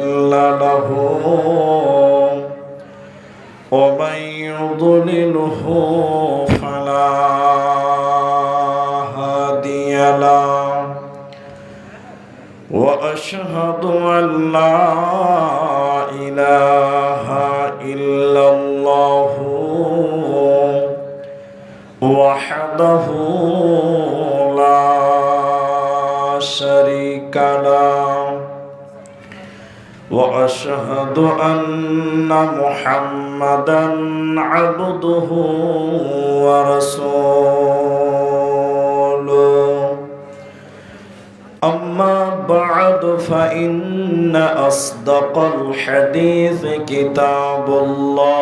مضل له ومن يضلله فلا هادي له وأشهد أن لا إله إلا الله وحده لا شريك له وأشهد أن محمدا عبده ورسوله أما بعد فإن أصدق الحديث كتاب الله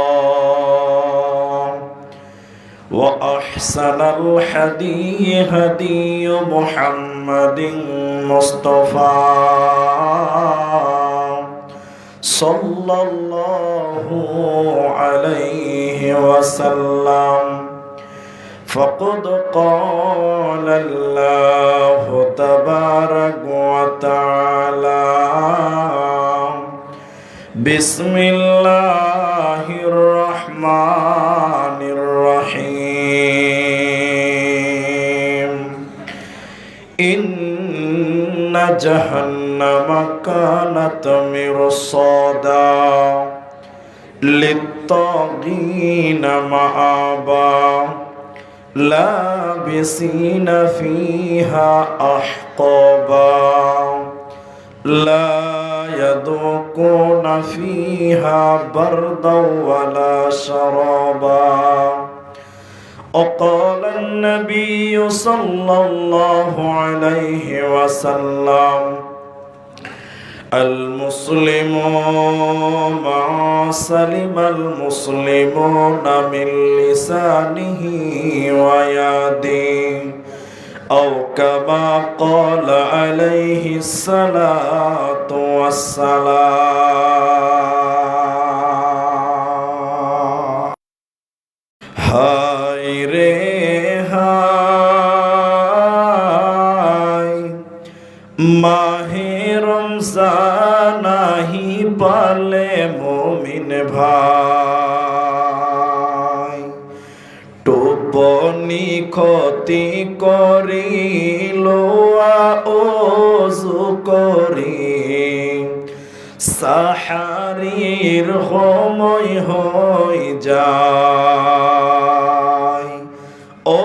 وأحسن الحديث هدي محمد مصطفى صلى الله عليه وسلم فقد قال الله تبارك وتعالى بسم الله الرحمن الرحيم إن جهنم كانت مرصادا للطاغين مآبا لابسين فيها أحقابا لا يذوقون فيها بردا ولا شرابا وقال النبي صلى الله عليه وسلم المسلم من سلم المسلمون من لسانه ويده أو كما قال عليه الصلاة والسلام هاي ري هاي মাহে রমজান আহি পালে মুমিন ভাই টোপনি ক্ষতি করিল ওযু করি সাহারির সময় হয়ে যায় ও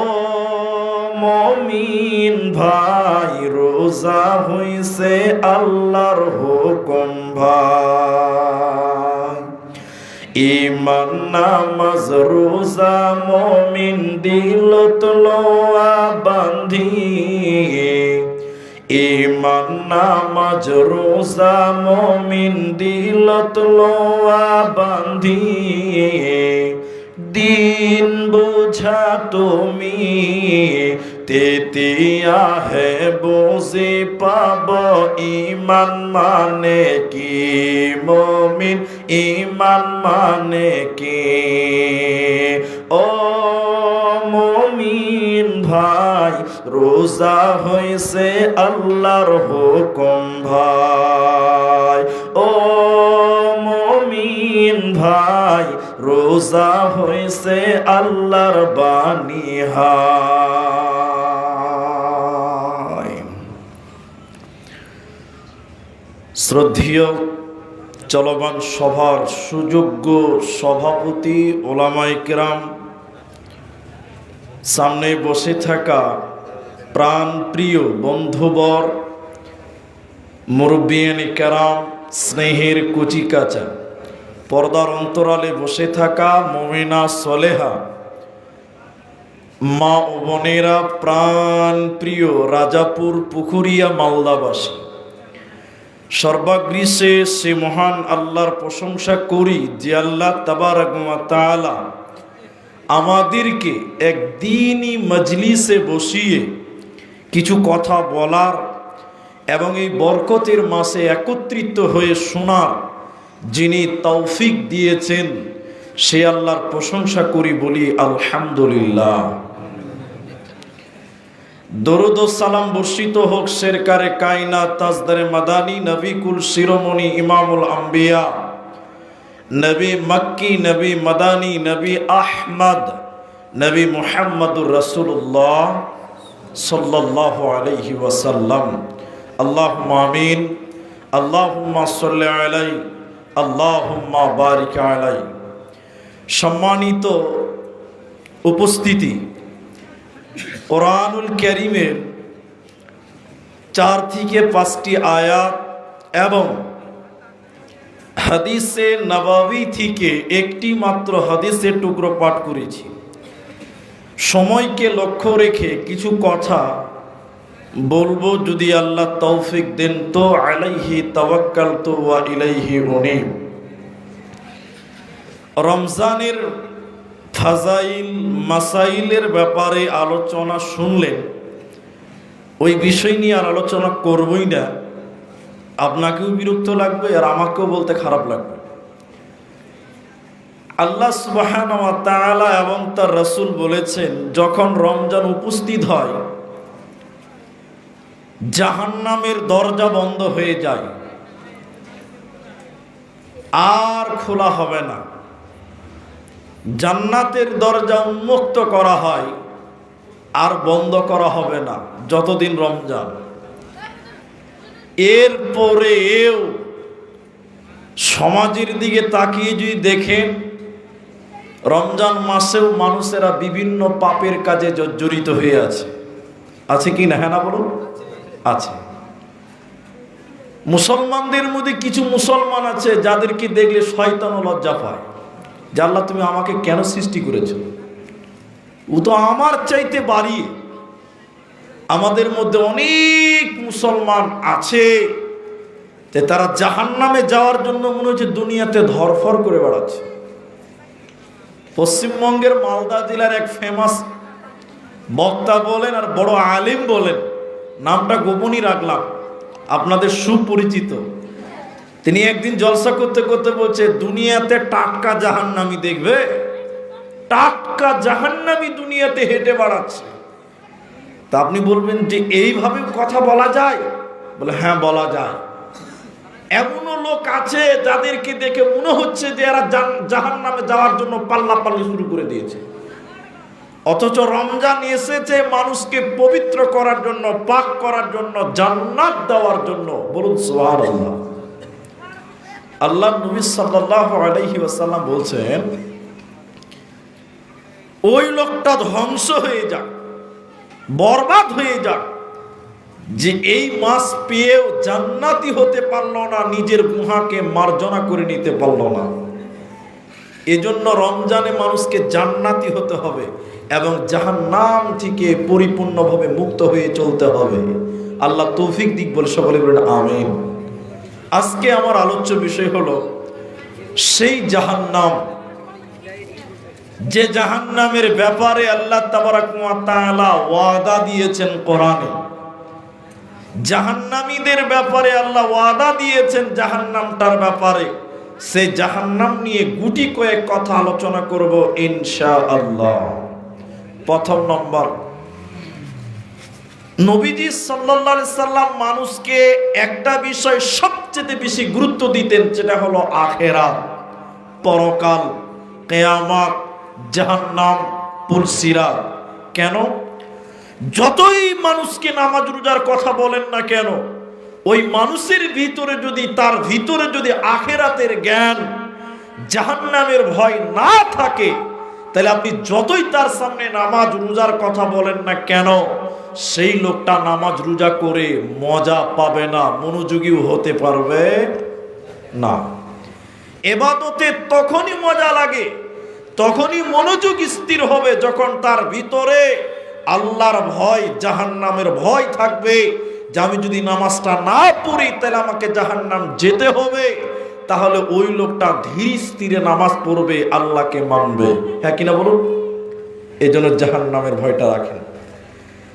মুমিন ভাই রোজা হইছে আল্লাহর হুকুম ভাই ঈমান নামাজ রোজা মুমিন দিলত লোয়া বান্ধি ঈমান নামাজ রোজা মুমিন দিলত লোয়া বান্ধি দিন বুঝা তুমি তেতিয়া হে বুঝি পাব ঈমান মানে কি মুমিন ঈমান মানে কি ও মুমিন ভাই রোজা হইছে আল্লাহর হুকুম ভাই ও মুমিন ভাই রোজা হইছে আল্লাহর বাণী হায় শ্রদ্ধেয় চলমান সভার সুযোগ্য সভাপতি ওলামায়ে কেরাম, সামনে বসে থাকা প্রাণ প্রিয় বন্ধুবর, মুরব্বিয়ানে কেরাম, স্নেহের কুচিকাচা, পর্দার অন্তরালে বসে থাকা মুমিনা সলেহা মা ও বোনেরা, প্রাণ প্রিয় রাজাপুর পুকুরিয়া মালদাবাসী, সর্বাগ্রিসে সে মহান আল্লাহর প্রশংসা করি যে আল্লাহ তাবারক ওয়া তাআলা আমাদেরকে একদিনই মজলিসে বসিয়ে কিছু কথা বলার এবং এই বরকতের মাসে একত্রিত হয়ে শোনার যিনি তৌফিক দিয়েছেন সে আল্লাহর প্রশংসা করি, বলি আলহামদুলিল্লাহ। দরুদ ও সালাম বর্ষিত হোক শেরকারে কায়নাত তাজদারে মাদানী নবী কুল শিরোমণি ইমামুল আম্বিয়া নবী মক্কি নবী মাদানী নবী আহমদ নবী মুহাম্মদুর রাসূলুল্লাহ সাল্লাল্লাহু আলাইহি ওয়াসাল্লাম। আল্লাহুম্মা আমিন। আল্লাহুম্মা সাল্লি আলাইহি আল্লাহুম্মা বারিক আলাইহি। সম্মানিত উপস্থিতি, কোরআনুল কারীমের 4 থেকে 5টি আয়াত এবং হাদিসে নববী থেকে একটি মাত্র হাদিসের টুকরো পাঠ করেছি। সময়কে লক্ষ্য রেখে কিছু কথা বলবো, যদি আল্লাহ তৌফিক দেন তো। আলাইহি তাওয়াক্কালতু ওয়া ইলাইহি উনীব। রমজানের ফাজাইল মাসাইলের ব্যাপারে আলোচনা শুনলেন, ওই বিষয় নিয়ে আর আলোচনা করবই না। আপনাকেও বিরক্ত লাগবে আর আমাকেও বলতে খারাপ লাগবে। আল্লাহ সুবহানাহু ওয়া তাআলা এবং তার রাসূল বলেছেন, যখন রমজান উপস্থিত হয় জাহান্নামের দরজা বন্ধ হয়ে যায়, আর খোলা হবে না। জান্নাতের দরজা উন্মুক্ত করা হয়, আর বন্ধ করা হবে না যতদিন রমজান। এরপরেও সমাজের দিকে তাকিয়ে যদি দেখেন, রমজান মাসেও মানুষেরা বিভিন্ন পাপের কাজে জর্জরিত হয়ে আছে কি না? হ্যাঁ না বলুন, আছে। মুসলমানদের মধ্যে কিছু মুসলমান আছে যাদেরকে দেখলে শয়তানও লজ্জা পায় যে আল্লাহ তুমি আমাকে কেন সৃষ্টি করেছো, ও তো আমার চাইতে বাড়িয়ে। আমাদের মধ্যে অনেক মুসলমান আছে যে তারা জাহান্নামে যাওয়ার জন্য মনে হচ্ছে দুনিয়াতে ধরফর করে বেড়াচ্ছে। পশ্চিমবঙ্গের মালদা জেলার এক ফেমাস বক্তা বলেন আর বড় আলিম বলেন, নামটা গোপনই রাখলাম, আপনাদের সুপরিচিত। তিনি একদিন জলসা করতে করতে বলছে, দুনিয়াতে টাটকা জাহান্নামী দেখবে, টাটকা জাহান্নামী দুনিয়াতে হেঁটে বেড়াচ্ছে। তা আপনি বলবেন যে এইভাবে কথা বলা যায়? বলে হ্যাঁ বলা যায়। এমনও লোক আছে যাদেরকে দেখে মনে হচ্ছে যে এরা জাহান্নামে যাওয়ার জন্য পাল্লাপাল্লি শুরু করে দিয়েছে, অথচ রমজান এসেছে মানুষকে পবিত্র করার জন্য, পাক করার জন্য, জান্নাত দেওয়ার জন্য। বলুন সুবহানাল্লাহ। আল্লাহ নবী সাল্লাল্লাহু আলাইহি ওয়াসাল্লাম বলছেন, ওই লোকটা ধ্বংস হয়ে যাক, বরবাদ হয়ে যাক, যে এই মাস পেয়েও জান্নাতি হতে পারলো না, নিজের গুনাহকে মার্জনা করে নিতে পারলো না। এজন্য রমজানে মানুষকে জান্নাতি হতে হবে এবং জাহান্নাম থেকে পরিপূর্ণভাবে মুক্ত হয়ে চলতে হবে। আল্লাহ তৌফিক দিক বলে সকলে বলেন আমিন। আজকে আমার আলোচ্য বিষয় হলো সেই জাহান্নাম, যে জাহান্নামের ব্যাপারে আল্লাহ তাবারাক ওয়া তাআলা ওয়াদা দিয়েছেন কোরআনে। জাহান্নামীদের ব্যাপারে আল্লাহ ওয়াদা দিয়েছেন জাহান্নামটার ব্যাপারে। সেই জাহান্নাম নিয়ে গুটি কয়েক কথা আলোচনা করব ইনশাআল্লাহ। প্রথম নম্বর, নবীজি সাল্লাল্লাহু আলাইহি সাল্লাম মানুষকে একটা বিষয় সবচেয়ে বেশি গুরুত্ব দিতেন, যেটা হলো আখিরাত, পরকাল, কিয়ামত, জাহান্নাম, পুলসিরাত। কেন? যতই মানুষকে নামাজ রোজার কথা বলেন না কেন, ওই মানুষের ভিতরে যদি, তার ভিতরে যদি আখিরাতের জ্ঞান, জাহান্নামের ভয় না থাকে, তাহলে আপনি যতই তার সামনে নামাজ রোজার কথা বলেন না কেন, সেই লোকটা নামাজ রোজা করে মজা পাবে না, মনোযোগীও হতে পারবে না। ইবাদতে তখনই মজা লাগে, তখনই মনোযোগ স্থির হবে, যখন তার ভিতরে আল্লাহর ভয়, জাহান্নামের ভয় থাকবে, যে আমি যদি নামাজটা না পড়ি তাহলে আমাকে জাহান্নাম যেতে হবে। তাহলে ওই লোকটা ধীর স্থিরে নামাজ পড়বে, আল্লাহকে মানবে। হ্যাঁ কিনা বলুন? এই জন্য জাহান্নামের ভয়টা রাখেন।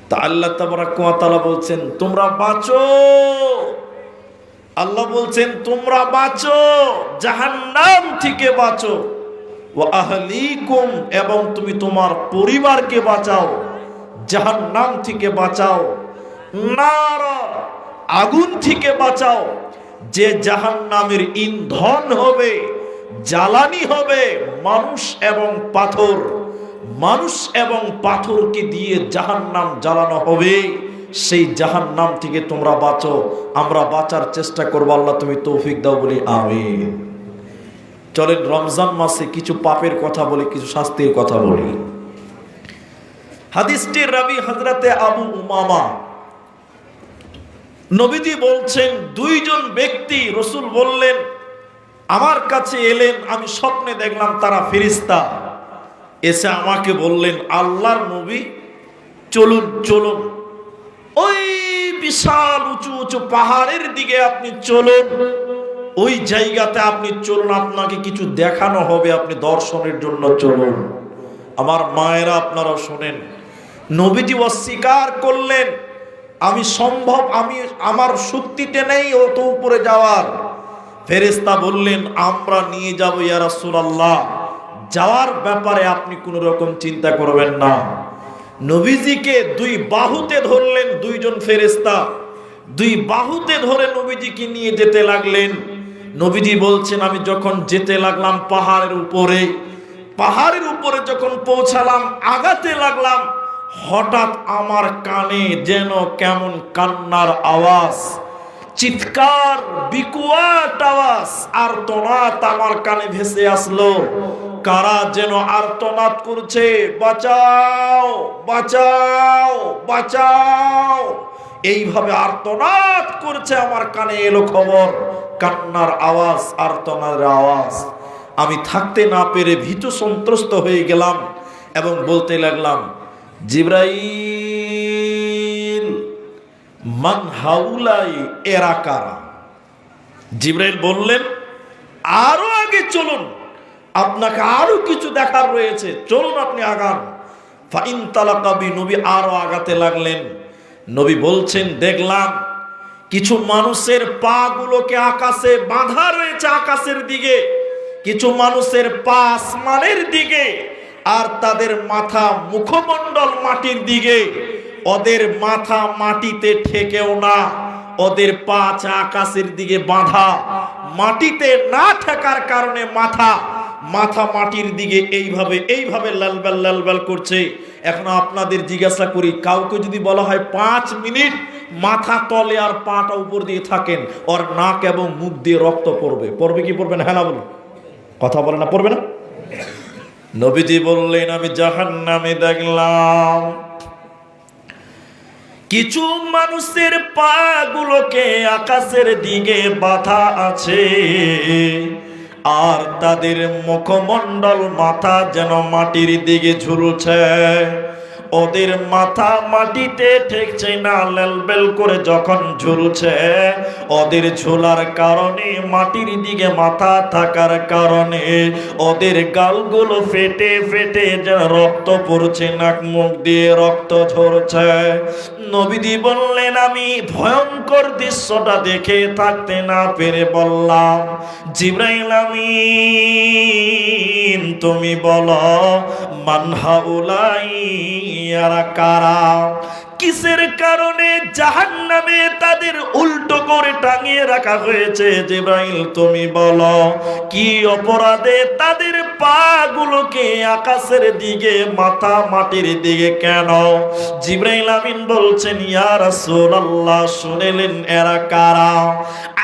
তা আল্লাহ তাবারাক ওয়া তাআলা বলছেন তোমরা বাঁচো। আল্লাহ বলছেন তোমরা বাঁচো, জাহান্নাম থেকে বাঁচো। ওয়া আহলিকুম, এবং তুমি তোমার পরিবারকে বাঁচাও জাহান্নাম থেকে বাঁচাও, নারা আগুন থেকে বাঁচাও, যে জাহান্নামের ইন্ধন হবে, জ্বালানি হবে মানুষ এবং পাথর। মানুষ এবং পাথরকে দিয়ে জাহান্নাম জ্বালানো হবে। সেই জাহান্নাম থেকে তোমরা বাঁচো, আমরা বাঁচার চেষ্টা করবো। আল্লাহ তুমি তৌফিক দাও বলি আমিন। চলেন রমজান মাসে কিছু পাপের কথা বলি, কিছু শাস্তির কথা বলি। হাদিসটির রাবি হযরতে আবু উমামা, নবীজি বলছেন দুইজন ব্যক্তি, রাসূল বললেন আমার কাছে এলেন, আমি স্বপ্নে দেখলাম তারা ফেরেশতা। এসে আমাকে বললেন আল্লাহর নবী চলুন চলুন, ওই বিশাল উঁচু উঁচু পাহাড়ের দিকে আপনি চলুন, ওই জায়গাতে আপনি চলুন, আপনাকে কিছু দেখানো হবে, আপনি দর্শনের জন্য চলুন। আমার মায়েরা আপনারা শোনেন, নবীজি অস্বীকার করলেন আমি আমার শক্তিতে নেই অত উপরে যাওয়ার। ফেরেশতা বললেন আমরা নিয়ে যাব ইয়া রাসূলুল্লাহ, যাওয়ার ব্যাপারে আপনি কোনো রকম চিন্তা করবেন না। নবীজিকে দুই বাহুতে ধরলেন দুইজন ফেরেশতা, দুই বাহুতে ধরে নবীজিকে নিয়ে যেতে লাগলেন। নবীজি বলছেন আমি যখন যেতে লাগলাম পাহাড়ের উপরে যখন পৌঁছালাম, আগাতে লাগলাম, হঠাৎ আমার কানে যেন কেমন কান্নার আওয়াজ, চিৎকার, বিকট আওয়াজ, আর্তনাদ আমার কানে ভেসে আসলো। কারা যেন আর্তনাদ করছে, বাঁচাও বাঁচাও বাঁচাও, এইভাবে আর্তনাদ করছে। আমার কানে এলো খবর, কান্নার আওয়াজ, আর্তনাদের আওয়াজ। আমি থাকতে না পেরে ভীত সন্ত্রস্ত হয়ে গেলাম এবং বলতে লাগলাম জিবরাইল মান হাউলাই, এরা কারা? জিবরাইল বললেন আরো আগে চলুন, আপনাকে আরো কিছু দেখার রয়েছে, চলুন আপনি আগান। ফাইন তালাকা বি, নবী আরো আগাতে লাগলেন। নবী বলছেন দেখলাম কিছু মানুষের পা গুলোকে আকাশে বাঁধা রয়েছে, আকাশের দিকে, কিছু মানুষের পা আসমানের দিকে, আর তাদের মাথা মুখমণ্ডল মাটির দিকে। ওদের মাথা মাটিতে ঠেকেও না, ওদের পা আকাশের দিকে বাঁধা, মাটিতে না ঠেকার কারণে মাথা মাটির দিকে এইভাবে এইভাবে লালবাল লালবাল করছে। এখন আপনাদের জিজ্ঞাসা করি, কাউকে যদি বলা হয় 5 মিনিট মাথা তলে আর পাটা উপর দিয়ে থাকেন, ওর নাক এবং মুখ দিয়ে রক্ত পড়বে কি পড়বে না? হ্যাঁ না বলুন, কথা বলে না, পড়বে না? নবীজি বললেন আমি জাহান্নামে দেখলাম কিছু মানুষের পা গুলোকে আকাশের দিকে বাঁধা আছে, আর তাদের মুখমণ্ডল মাথা যেন মাটির দিকে ঝুলছে। ওদের মাথা মাটিতে ঠেকছে না, লেলবেল করে যখন ঝুলছে, ওদের ঝোলার কারণে, মাটির দিকে মাথা থাকার কারণে ওদের গালগুলো ফেটে ফেটে যেন রক্ত পড়ছে, নাক মুখ দিয়ে রক্ত ঝরছে। নবীজি বললেন আমি ভয়ঙ্কর দৃশ্যটা দেখে থাকতে না পেরে বললাম জিবরাইল আমিন, তুমি বলো মান হাউলাই, এরা কারা? কিসের কারণে জাহান্নামে তাদের উল্টো করে টাঙিয়ে রাখা হয়েছে? জিবরাইল তুমি বলো কি অপরাধে তাদের পা গুলোকে আকাশের দিকে, মাথা মাটির দিকে কেন? জিবরাইল আমিন বলছেন ইয়া রাসূলুল্লাহ, শুনেলেন এরা কারা?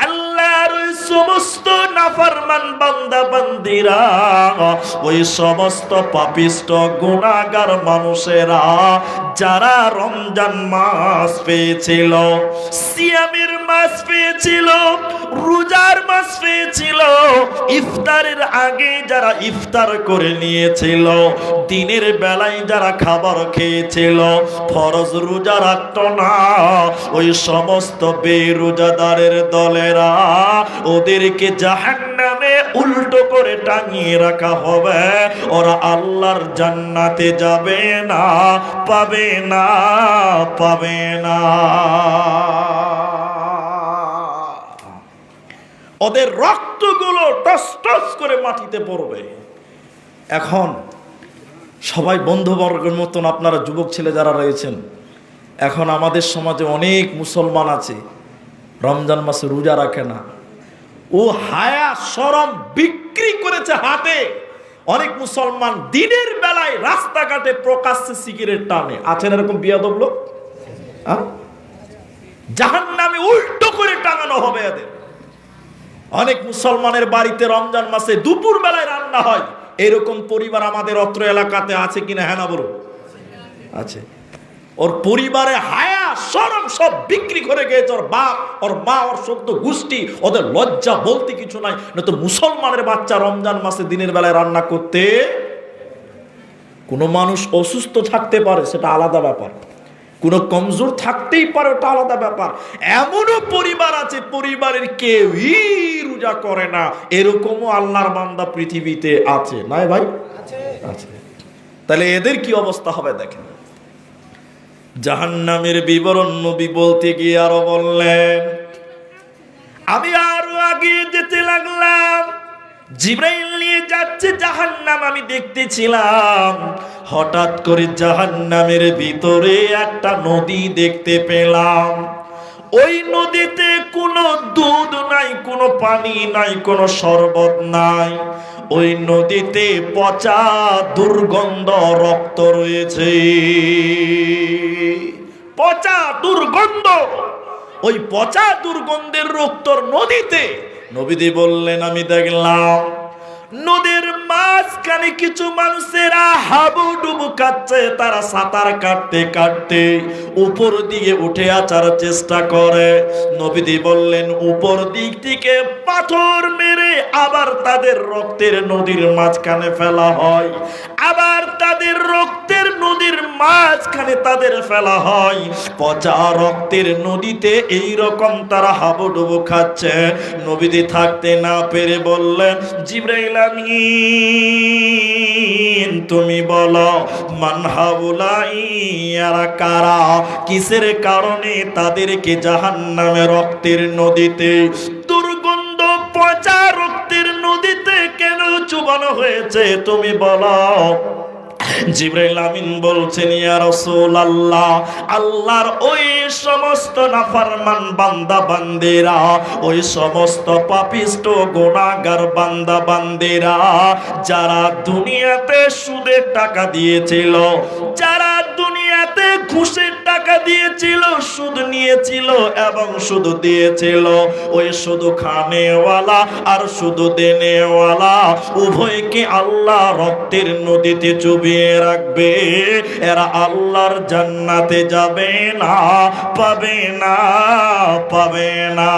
আল্লাহর ওই সমস্ত নাফরমান বান্দা বান্দিরা, ওই সমস্ত পাপিষ্ট গুনাহগার মানুষেরা যারা রমজান মাস পেয়েছিল, সিয়ামের মাস পেয়েছিল, রোজার মাস পেয়েছিল, ইফতারের আগে যারা ইফতার করে নিয়েছিল, দিনের বেলায় যারা খাবার খেয়েছিল, ফরজ রোজা রাখত না, ওই সমস্ত বেরোজাদারের দলেরা, ওদেরকে জাহান্নামে উল্টো করে টাঙিয়ে রাখা হবে। ওরা আল্লাহর জান্নাতে যাবে না, পাবে না, পাবে না। ওদের রক্তগুলো টস টস করে মাটিতে পড়বে। এখন সবাই বন্ধুবর্গের মতন আপনারা যুবক ছেলে যারা রয়েছেন, এখন আমাদের সমাজে অনেক মুসলমান আছে রমজান মাসে রোজা রাখে না, ও হায়া শরম বিক্রি করেছে হাতে। অনেক মুসলমান দিনের বেলায় রাস্তাঘাটে প্রকাশ্যে সিগারেট টানে, আছেন এরকম বিয়াদব লোক? জাহান্নামে উল্টো করে টাঙানো হবে এদের। অনেক মুসলমানের বাড়িতে রমজান মাসে দুপুর বেলায় রান্না হয়, এরকম পরিবার আমাদের অত্র এলাকাতে আছে কিনা? হ্যাঁ না বলো? আছে। ওর পরিবারে হায়া শরম সব বিক্রি করে গিয়েছে, ওর বাপ, ওর মা, ওর সদ্য গোষ্ঠী, ওদের লজ্জা বলতে কিছু নাই। না তো মুসলমানের বাচ্চা রমজান মাসে দিনের বেলায় রান্না করতে, কোনো মানুষ অসুস্থ থাকতে পারে সেটা আলাদা ব্যাপার, কোনো কমজোর থাকতেই পারে ওটা আলাদা ব্যাপার। এমনও পরিবার আছে পরিবারের কেউই রোজা করে না, এরকমও আল্লাহর বান্দা পৃথিবীতে আছে, নাই ভাই? আছে। তাহলে এদের কি অবস্থা হবে দেখেন। জাহান্নামের বিবরণ নবী বলতে গিয়ে আরো বললেন, আমি আরো আগে যেতে লাগলাম, জিবরাইল নিয়ে যাচ্ছে জাহান্নাম, আমি দেখতেছিলাম। হঠাৎ করে জাহান্নামের ভিতরে একটা নদী দেখতে পেলাম। ওই নদীতে কোনো দুধ নাই, কোনো পানি নাই, কোনো শরবত নাই। ওই নদীতে পচা দুর্গন্ধ রক্ত রয়েছে, পচা দুর্গন্ধ। ওই পচা দুর্গন্ধের রক্তর নদীতে নবীজি বললেন, আমি দেখলাম নদীর মাঝখানে কিছু মানুষেরা হাবুডুবু কাটছে, তারা সাঁতার কাটতে কাটতে উপর দিকে উঠে আসার চেষ্টা করে। নবীজি বললেন, উপর দিক থেকে পাথর মেরে আবার তাদের রক্তের নদীর মাঝখানে ফেলা হয়, আবার তাদের রক্তের নদীর মাঝখানে তাদের ফেলা হয়। পচা রক্তের নদীতে এই রকম তারা হাবুডুবু খাচ্ছে। নবীজি থাকতে না পেরে বললেন, জিবরাইল আমিন, তুমি বলো মান হাউলাই, এরা কারা, কিসের কারণে তাদেরকে জাহান্নামে রক্তের নদীতে, দুর্গন্ধ পচা রক্তের নদীতে কেন চুবানো হয়েছে তুমি বলো। জিবরাইল আমিন বলছেন, ইয়া রাসূলুল্লাহ, আল্লাহর ওই সমস্ত নাফরমান বান্দা বান্দেরা, ওই সমস্ত পাপিষ্ট গুনাহগার বান্দা বান্দেরা, যারা দুনিয়াতে সুদের টাকা দিয়েছিল, যারা দুনিয়াতে ঘুষের টাকা দিয়েছিল, সুদ নিয়েছিল এবং সুদ দিয়েছিল, ওই শুধু খানেওয়ালা আর শুধু দেনেওয়ালা উভয়কে আল্লাহ রক্তের নদীতে চুবিয়ে রাখবে। এরা আল্লাহর জান্নাতে যাবে না, পাবে না, পাবে না।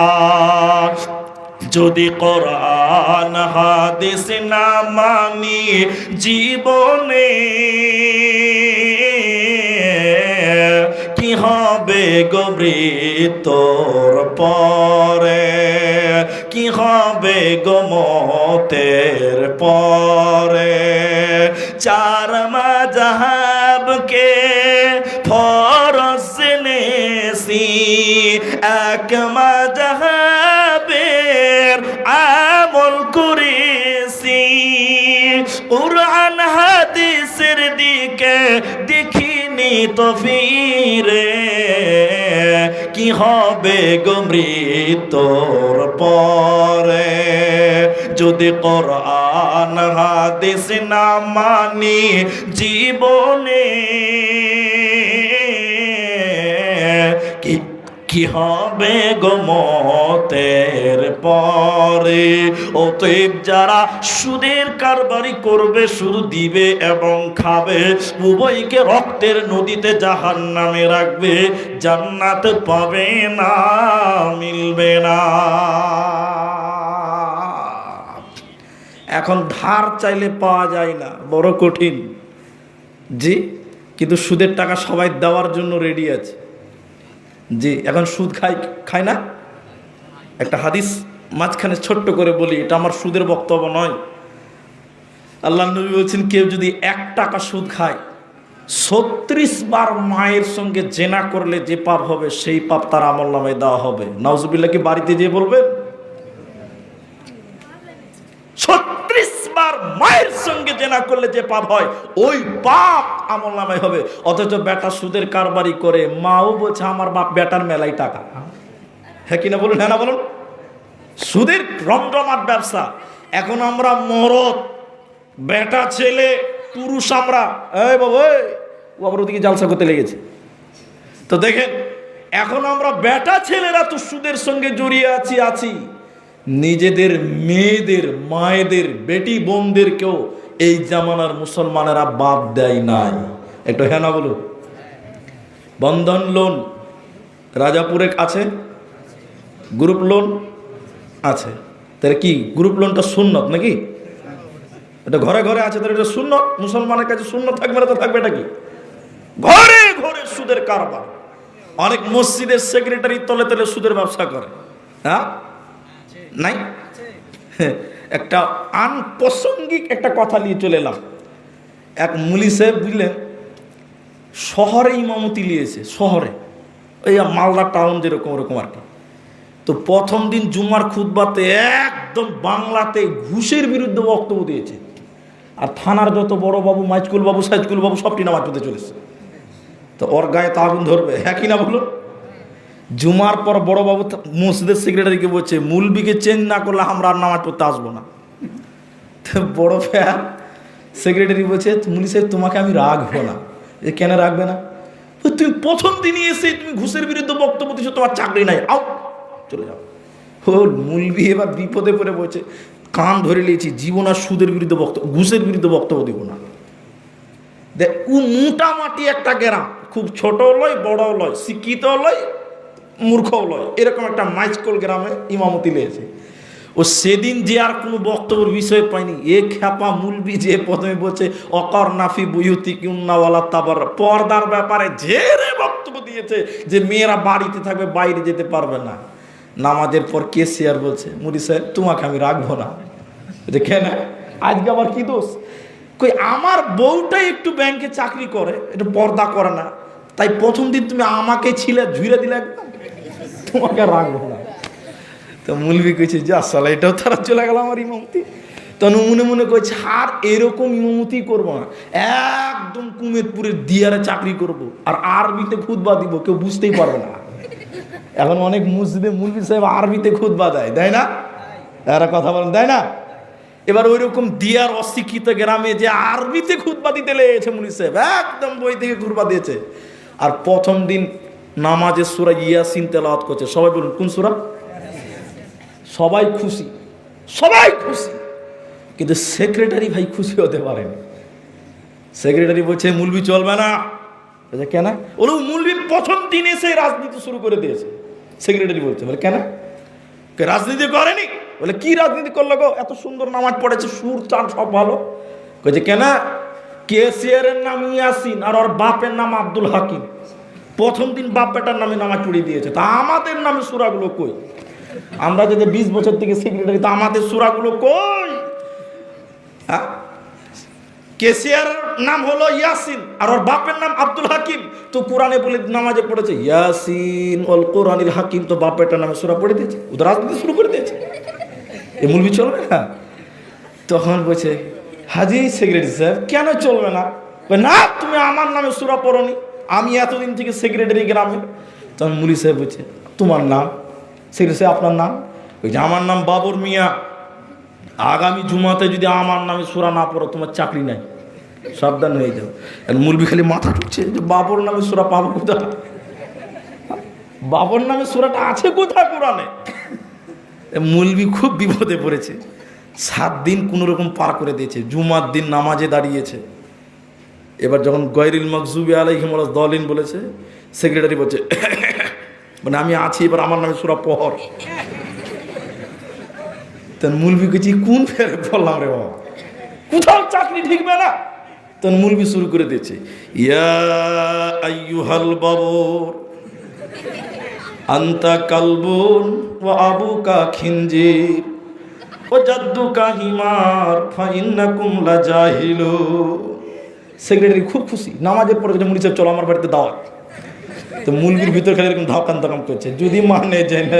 যদি কোরআন হাদিস না মানি জীবনে, কি হবে গো মৃত্যুর পরে, কি হবে গো মতের পরে। চার মাযহাবকে ফরজ জেনেছি, এক মাযহাবের আমল করেছি। কুরআন হাদিসের দিকে দেখিনি তো ফিরে, কি হবে গো মৃত্যুর পরে। যদি কোরআন হাদিস না মানি জীবনে, কি হবে গো মতের পরে। অতএব যারা সুদের কারবারি করবে, শুধু দিবে এবং খাবে, উভয়কে রক্তের নদীতে জাহান্নামে রাখবে, জান্নাত পাবে না, মিলবে না। এখন ধার চাইলে পাওয়া যায় না, বড় কঠিন। জি, কিন্তু সুদের টাকা সবাই দেওয়ার জন্য রেডি আছে। জি, এখন সুদ খায় না। একটা হাদিস মাঝখানে ছোট্ট করে বলি, এটা আমার সুদের বক্তব্য নয়। আল্লাহ নবী বলছেন, কেউ যদি 1 টাকা সুদ খায়, 36 বার মায়ের সঙ্গে জেনা করলে যে পাপ হবে সেই পাপ তার আমলনামায় দেওয়া হবে। নাউজুবিল্লাহ কি বাড়িতে যেয়ে বলবেন? 36 বার মায়ের সঙ্গে জেনা করলে যে পাপ হয় ওই পাপ আমলনামায় হবে। অথচ বেটা সুদের কারবারি করে, মাও বলছে আমার বাপ বেটার মেলাই টাকা। হ্যাঁ কিনা বলুন, হ্যাঁ না বলুন? সুদের রমরমাট ব্যবসা। এখন আমরা মরদ, বেটা ছেলে পুরুষ, আমরা এই বাবু ও আবার ওদিকে জালসা করতে লেগেছে। তো দেখেন, এখন আমরা বেটা ছেলেরা তো সুদের সঙ্গে জড়িয়ে আছি। নিজেদের মেয়েদের, মায়েদের, বেটি বোনদেরকেও এই জামানার মুসলমানেরা বাদ দেয় নাই। একটু হ্যাঁ না বলুন? বন্ধন লোন রাজাপুরে আছে, গ্রুপ লোন আছে। তাহলে কি গ্রুপ লোনটা সুন্নত নাকি? এটা ঘরে ঘরে আছে, তাহলে এটা সুন্নত। মুসলমানের কাছে সুন্নত থাকবে না তো থাকবে এটা কি? ঘরে ঘরে সুদের কারবার। অনেক মসজিদের সেক্রেটারি তলে তলে সুদের ব্যবসা করে। হ্যাঁ, নাই? একটা আনপ্রাসঙ্গিক একটা কথা নিয়ে চলে এলাম। এক মুলি সাহেব বুঝলেন, শহরে ইমামতি নিয়েছে, শহরে এই মালদা টাউন যেরকম ওরকম আর কি। তো প্রথম দিন জুমার খুতবাতে একদম বাংলাতে ঘুষের বিরুদ্ধে বক্তব্য দিয়েছে। আর থানার যত বড় বাবু, মাইজকুল বাবু, সাইজকুল বাবু সবটি নামাজ পড়তে চলেছে। তো ওর গায়ে তো আগুন ধরবে, হ্যাঁ কিনা বলুন? জুমার পর বড় বাবু মসজিদের সেক্রেটারিকে বলছে, মুলবিকে চেঞ্জ না করলে আমরা আর নামাজ পড়তে আসবো না। তো বড় ফ্যান সেক্রেটারি বলছে, মুলি সাহেব তোমাকে আমি রাখবো না। কেন রাখবে না? তুমি প্রথম দিনই এসে তুমি ঘুষের বিরুদ্ধে বক্তব্য দিচ্ছ, তোমার চাকরি নাই, আও চলে যাও। ও মুলবি এবার বিপদে পড়ে বলছে, কান ধরে নিয়েছি, জীবন আর সুদের বিরুদ্ধে বক্তব্য, ঘুষের বিরুদ্ধে বক্তব্য দিব না। দেখ ও মোটামাটি একটা গ্রাম, খুব ছোট লয়, বড় লয়, শিক্ষিত লয়, মূর্খও লয়, এরকম একটা মাইজকল গ্রামে ইমামতি লেগেছে। ও সেদিন যে আর কোনো বক্তব্যের বিষয় পায়নি। এ খ্যাপা মুলবি যে প্রথমে বলছে অকর নাফি বুয়ুতি কিউন্নাওয়ালা তাবার, পর্দার ব্যাপারে ঝেড়ে বক্তব্য দিয়েছে যে মেয়েরা বাড়িতে থাকবে, বাইরে যেতে পারবে না। নামাজের পর কেসিয়ার বলছে, মুলি সাহেব তোমাকে আমি রাখবো না। কেন? আজকে আবার কি দোষ? কই আমার বউটাই একটু ব্যাংকে চাকরি করে, একটু পর্দা করে না, তাই প্রথম দিন তুমি আমাকে ছিলে ঝুড়ে দিলে, একদম তোমাকে রাখবো না। তো মুলবি কইছে, যা সালা এটাও তারা চলে গেল আমার ইমামতি। তখন মনে মনে কইছে, আর এরকম ইমামতি করবো না, একদম কুমেদপুরের দিয়ারে চাকরি করব, আর আরবিতে খুতবা দিব, কেউ বুঝতেই পারবে না। এখন অনেক মসজিদে মুলবি সাহেব আরবিতে খুতবা দেয় না? এরা কথা বলেন, দেয় না? এবার ওই রকম দিয়ার অশিক্ষিত গ্রামে যে আরবিতে খুতবা দিতে লেগেছে মুলি সাহেব, একদম বই থেকে খুতবা দিয়েছে। আর প্রথম দিন নামাজের সূরা ইয়াসিন তেলাওয়াত করছে। সবাই বলুন কোন সূরা? সবাই খুশি, সবাই খুশি, কিন্তু সেক্রেটারি ভাই খুশি হতে পারেনি। সেক্রেটারি বলছে মুলবি চলবে না। কেন? ওরা মুলবি প্রথম দিন এসে রাজনীতি শুরু করে দিয়েছে। সেক্রেটারি বলছে, বলে কেন? রাজনীতি করেনি? বলে কি রাজনীতি করলো গো? এত সুন্দর নামাজ পড়েছে, সুর চান সব ভালো। বলছে কেন? কেসিয়ারের নাম ইয়াসিন আর ওর বাপের নাম আব্দুল হাকিম। প্রথম দিন বাপ বেটার নামে নামাজ পড়িয়ে দিয়েছে, তা আমাদের নামে সূরাগুলো কই? আমরা যদি 20 বছর থেকে সেক্রেটারি, তা আমাদের সূরাগুলো কই? হ্যাঁ, কেসিয়ার নাম হলো ইয়াসিন আর ওর বাপের নাম আব্দুল হাকিম। তো কোরআনে বলে নামাজে পড়েছে ইয়াসিন অল কোরআনিল হাকিম, তো বাপ বেটার নামে সূরা পড়ে দিয়েছে, ওদের রাজনীতি শুরু করে দিয়েছে। এ মুলবি চলবে না? তখন বলছে, হাজি সেক্রেটারি সাহেব কেন চলবে না? না তুমি আমার নামে সূরা পড়নি, আমি এতদিন থেকে সেক্রেটারি গ্রামে। তখন মুলি সাহেব বলছে, তোমার নাম? সেক্রেটারি সাহেব আপনার নাম? ওই যে আমার নাম বাবর মিয়া, আগামী জুমাতে যদি আমার নামে সূরা না পড়ো তোমার চাকরি নাই, সাবধান হয়ে যাও। মুলবি খালি মাথা ঢুকছে যে বাবর নামে সূরা পাবো কোথায়? বাবর নামে সূরাটা আছে কোথায় কোরআনে? মুলবি খুব বিপদে পড়েছে। 7 দিন কোনো রকম পার করে দিয়েছে। জুমার দিন নামাজে দাঁড়িয়েছে। এবার যখন গয়রিল মাগজুবি আলাইহিম ওয়ালাদ-দালিন বলেছে, সেক্রেটারি বলছে মানে আমি আছি, এবার আমার নামে সূরা পড়। তখন মুলবি কইছি কোন ফেরে বললাম রে বাবা, কোথাও চাকরি ঠিকবে না। তখন মুলবি শুরু করে দিয়েছে, ইয়া আইয়ুহাল বাবর আন্তা কালবুন ওয়া আবুকা খিনজির ও জাদ্দুকা হিমার ফাইন্নাকুম লাজাহিলু। সেক্রেটারি খুব খুশি। নামাজের পরে মুলি সাহেব চলো আমার বাড়িতে দাওয়াত। তো মুলবির ভিতর খালি এরকম ধাকান ধাকান করছে, যদি মানে জেনে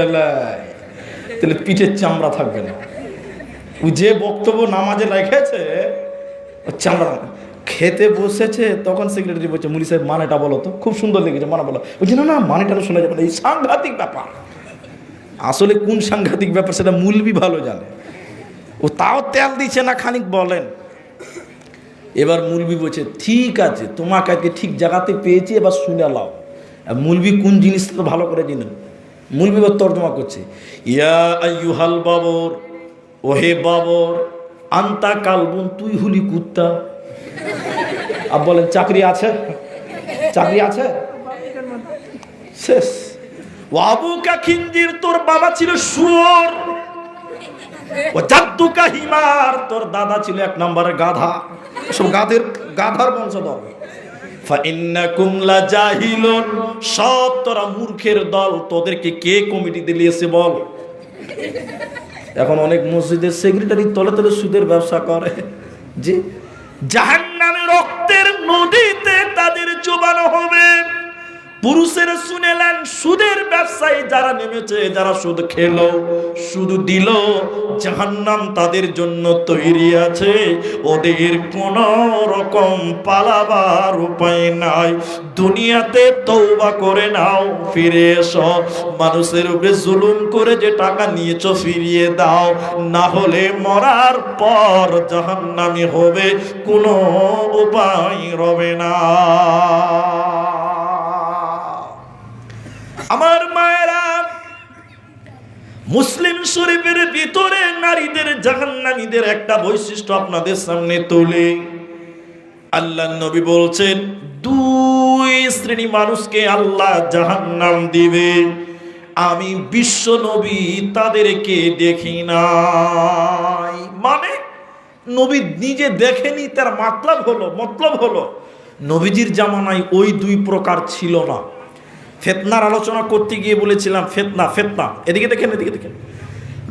তাহলে পিঠের চামড়া থাকবে না। ওই যে বক্তব্য নামাজে রেখেছে চামড়া খেতে বসেছে, তখন সেক্রেটারি বলছে মুলি সাহেব মানেটা বলো তো, খুব সুন্দর লেগেছে মানে বলো। বলছে না না মানেটা শোনা যাবে না, এই সাংঘাতিক ব্যাপার। আসলে কোন সাংঘাতিক ব্যাপার সেটা মুলবি ভালো জানে, ও তাও তেল দিচ্ছে না খানিক বলেন। এবার মুলবি বলছে ঠিক আছে তোমাকে আজকে ঠিক জায়গাতে পেয়েছি, এবার শুনে লাও। মুলবি কোন জিনিসটা তো ভালো করে জানেন। মুলবি এবার তর্জমা করছে, ইয়া আইয়ুহাল বাবর, ওহে বাবর, আন্তা কালবুন, তুই হুলি কুত্তা। আর বলেন চাকরি আছে, চাকরি আছে, শেষ। ওয়াবুকা খিনজির, তোর বাবা ছিল শুয়োর। ও জাদ্দুকা হিমার, তোর দাদা ছিল এক নম্বরের গাধা। সব গাধার বংশধর। ফাইন্নাকুম লাজাহিলুন, সব তোরা মূর্খের দল, তোদেরকে কে কমিটিতে নিয়েছে বল। এখন অনেক মসজিদের সেক্রেটারি তলে তলে সুদের ব্যবসা করে। জি, জাহান্নামের রক্তের নদীতে তাদের চুবানো হবে। পুরুষেরা শুনেলেন সুদের ব্যবসায় যারা নেমেছে, যারা সুদ খেলো, সুদ দিল, জাহান্নাম তাদের জন্য তৈরি আছে। ওদের কোন রকম পালাবার উপায় নাই। দুনিয়াতে তওবা করে নাও, ফিরে এসো, মানুষের উপরে জুলুম করে যে টাকা নিয়েছো ফিরিয়ে দাও, না হলে মরার পর জাহান্নামী হবে, কোনো উপায় রবে না। আমার মায়েরা, মুসলিম শরীফের ভিতরে নারীদের জাহান্নামীদের একটা বৈশিষ্ট্য আপনাদের সামনে তুলে আল্লাহর নবী বলছেন, দুই শ্রেণী মানুষকে আল্লাহ জাহান্নাম দিবে, আমি বিশ্ব নবী তাদেরকে দেখি নাই। মানে নবী নিজে দেখেনি, তার মতলব হলো নবীজির জামানায় ওই দুই প্রকার ছিল না। ফিতনার আলোচনা করতে গিয়ে বলেছিলাম ফিতনা, এদিকে দেখেন।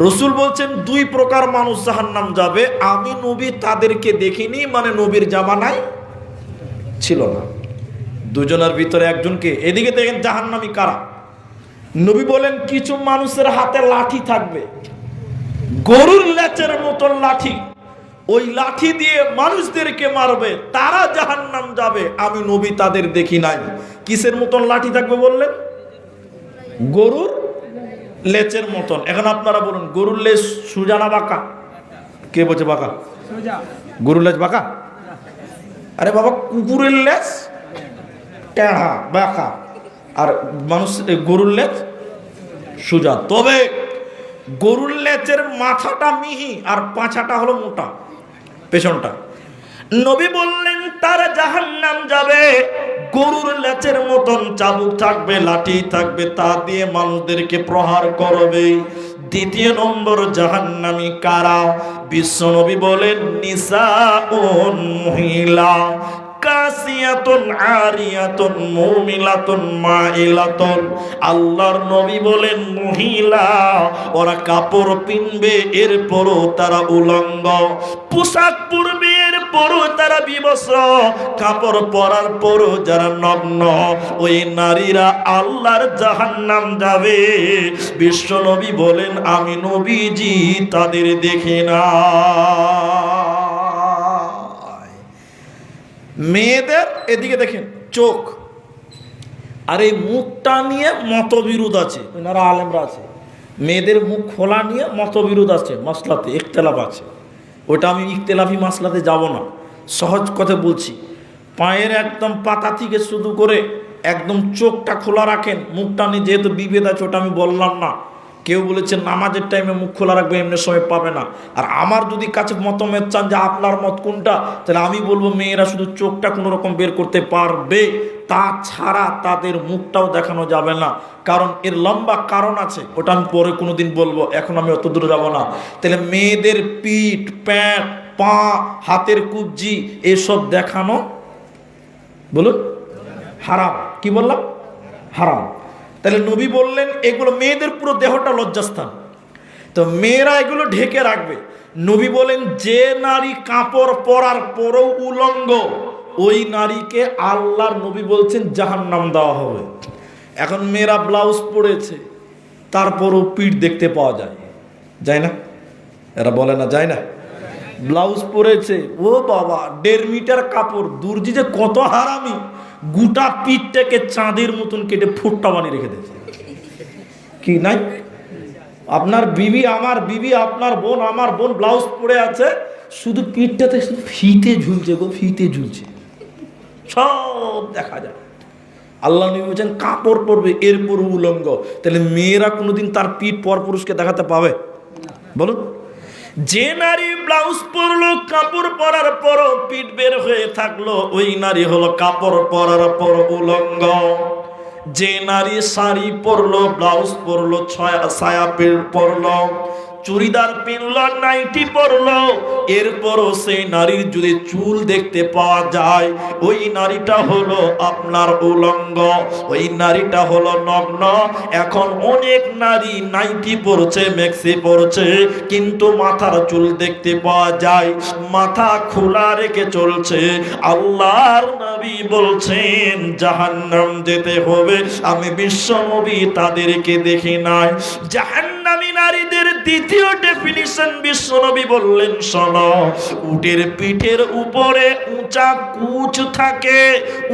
রসুল বলছেন দুই প্রকার মানুষ জাহান্নাম যাবে, আমি নবী তাদেরকে দেখিনি, মানে নবীর জামানায় ছিল না। দুজনের ভিতরে একজনকে, এদিকে দেখেন জাহান্নামী কারা। নবী বলেন কিছু মানুষের হাতে লাঠি থাকবে, গরুর লেজের মতন লাঠি, ওই লাঠি দিয়ে মানুষদেরকে মারবে, তারা জাহান্নাম যাবে, আমি নবী তাদের দেখি নাই। কিসের মতন লাঠি থাকবে বললেন? গরুর লেজের মতন। এখন আপনারা বলুন গরুর লেজ সোজা না বাঁকা? কে বলছে বাঁকা? গরুর লেজ বাঁকা? আরে বাবা, কুকুরের লেজ টেढ़া বাঁকা, আর মানুষ গরুর লেজ সোজা। তবে গরুর লেজের মাথাটা মিহি আর পাছাটা হলো মোটা, পেছনটা। নবী বললেন তারা জাহান্নাম যাবে, গরুর লেজের মতন চাবুক থাকবে, লাঠি থাকবে, তা দিয়ে মানুষদেরকে প্রহার করবে। দ্বিতীয় নম্বর জাহান্নামী কারা? বিশ্ব নবী বলেন নিসাউন, মহিলা, কাসিয়াতুন আরিয়াতুন মুমিলাতুন মাইলাতুন। আল্লাহর নবী বলেন মহিলা, ওরা কাপড় পিনবে, এরপরও তারা উলঙ্গ, পোশাক পরবে, এরপরও তারা বিবস্ত্র, কাপড় পরার পরও যারা নগ্ন, ওই নারীরা আল্লাহর জাহান্নাম যাবে। বিশ্ব নবী বলেন আমি নবীজি তাদের দেখি না। মেয়েদের এদিকে দেখেন চোখ, আর এই মুখটা নিয়ে মতবিরোধ আছে, ওনারা আলেমরা আছে। মেয়েদের মুখ খোলা নিয়ে মতবিরোধ আছে, মাসলাতে ইখতিলাফ আছে। ওটা আমি ইখতিলাফি মাসলাতে যাব না, সহজ কথা বলছি। পায়ের একদম পাতা থেকে শুরু করে একদম চোখটা খোলা রাখেন, মুখটা নিয়ে, যেহেতু বিভেদ আছে ওটা আমি বললাম না। কেউ বলেছে নামাজের টাইমে মুখ খোলা রাখবে, এমনি সময় পাবে না। আর আমার যদি কাছে মতামত চান যে আপনার মত কোনটা, তাহলে আমি বলবো মেয়েরা শুধু চোখটা কোনো রকম বের করতে পারবে, তাছাড়া তাদের মুখটাও দেখানো যাবে না। কারণ এর লম্বা কারণ আছে, ওটা আমি পরে কোনোদিন বলবো, এখন আমি অত দূরে যাব না। তাহলে মেয়েদের পিঠ, প্যান্ট, পা, হাতের কুবজি এসব দেখানো বলুন হারাম। কি বললাম? হারাম। তাহলে নবী বললেন এগুলো মেয়েদের পুরো দেহটা লজ্জাস্থান, তো মেয়েরা এগুলো ঢেকে রাখবে। নবী বলেন যে নারী কাপড় পরার পরও উলঙ্গ, ওই নারীকে আল্লাহর নবী বলছেন জাহান্নাম দেওয়া হবে। এখন মেয়েরা ব্লাউজ পরেছে, তারপরও পিঠ দেখতে পাওয়া যায় না? এরা বলে না যায় না। ব্লাউজ পরেছে, ও বাবা 1.5 মিটার কাপড়, দর্জি যে কত হারামি, গোটা পিঠটাকে চাঁদের মতন কেটে ফুটটা বানিয়ে রেখে দিয়েছে। কি নাই? আপনার বিবি আমার বিবি, আপনার বোন আমার বোন ব্লাউজ পরে আছে, শুধু পিঠটাতে ফিতে ঝুলছে গো, ফিতে ঝুলছে, সব দেখা যায়। আল্লাহ নবী বলছেন কাপড় পরবে এরপর উলঙ্গ। তাহলে মেয়েরা কোনোদিন তার পিঠ পর পুরুষকে দেখাতে পাবে? বলুন। যে নারী ব্লাউজ পরলো, কাপড় পরার পরও পিঠ বের হয়ে থাকলো, ওই নারী হলো কাপড় পরার পর উলঙ্গ। যে নারী শাড়ি পরলো, ব্লাউজ পরলো, ছায়া পরলো, চুড়িদার পিনলো, নাইটি পরলো, এরপরও সেই নারীর যদি চুল দেখতে পাওয়া যায়, ওই নারীটা হলো আপনার উলঙ্গ, ওই নারীটা হলো নগ্ন। এখন অনেক নারী নাইটি পরছে, মেক্সি পরছে, কিন্তু মাথার চুল দেখতে পাওয়া যায়, মাথা খোলা রেখে চলছে। আল্লাহর নবী বলছেন জাহান্নাম যেতে হবে। আমি বিশ্ব নবী তাদেরকে দেখি নাই। জাহান্নামী নারীদের দ্বিতীয় ডেফিনিশন বিশ্ব নবী বললেন, শোনো, উটের পিঠের উপরে উঁচা কুচ থাকে,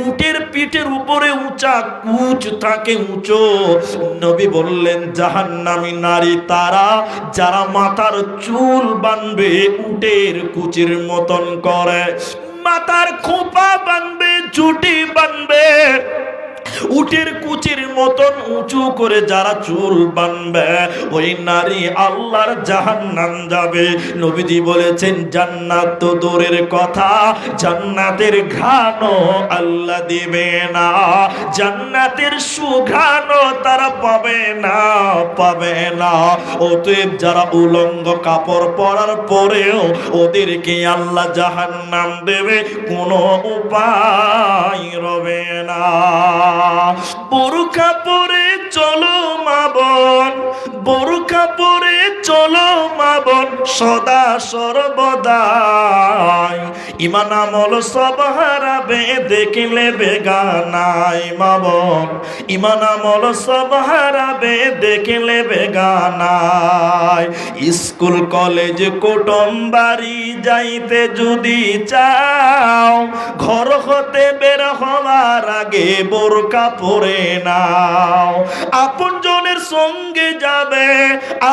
উটের পিঠের উপরে উঁচা কুচ থাকে, উঁচু। নবী বললেন জাহান্নামী নারী তারা যারা মাথার চুল বাঁধবে উটের কুচির মতন করে, মাথার খোপা বাঁধবে, চুটি বাঁধবে, উটের কুচির মতন উঁচু করে যারা চুল বাঁধবে, ওই নারী আল্লাহর জাহান্নাম যাবে। নবীজি বলেছেন জান্নাত তো দূরের কথা, জান্নাতের ঘ্রাণও আল্লাহ দিবে না, জান্নাতের সুঘ্রাণও তারা পাবে না, পাবে না। অতএব যারা উলঙ্গ কাপড় পরার পরেও ওদেরকে আল্লাহ জাহান্নাম দেবে, কোনো উপায় রবে না। বোরকা পরে চলো মা বোন, বোরকা পরে চলো মা বোন, সদা সর্বদাই ঈমান আমল সব হারাবে দেখলে বেগানাই। মা বোন ঈমান আমল সব হারাবে দেখলে বেগানাই। স্কুল কলেজ কুটুম বাড়ি যাইতে যদি চাও, ঘর হতে বের হওয়ার আগে বোরকা পরে নাও। আপন জনের সঙ্গে যাবে,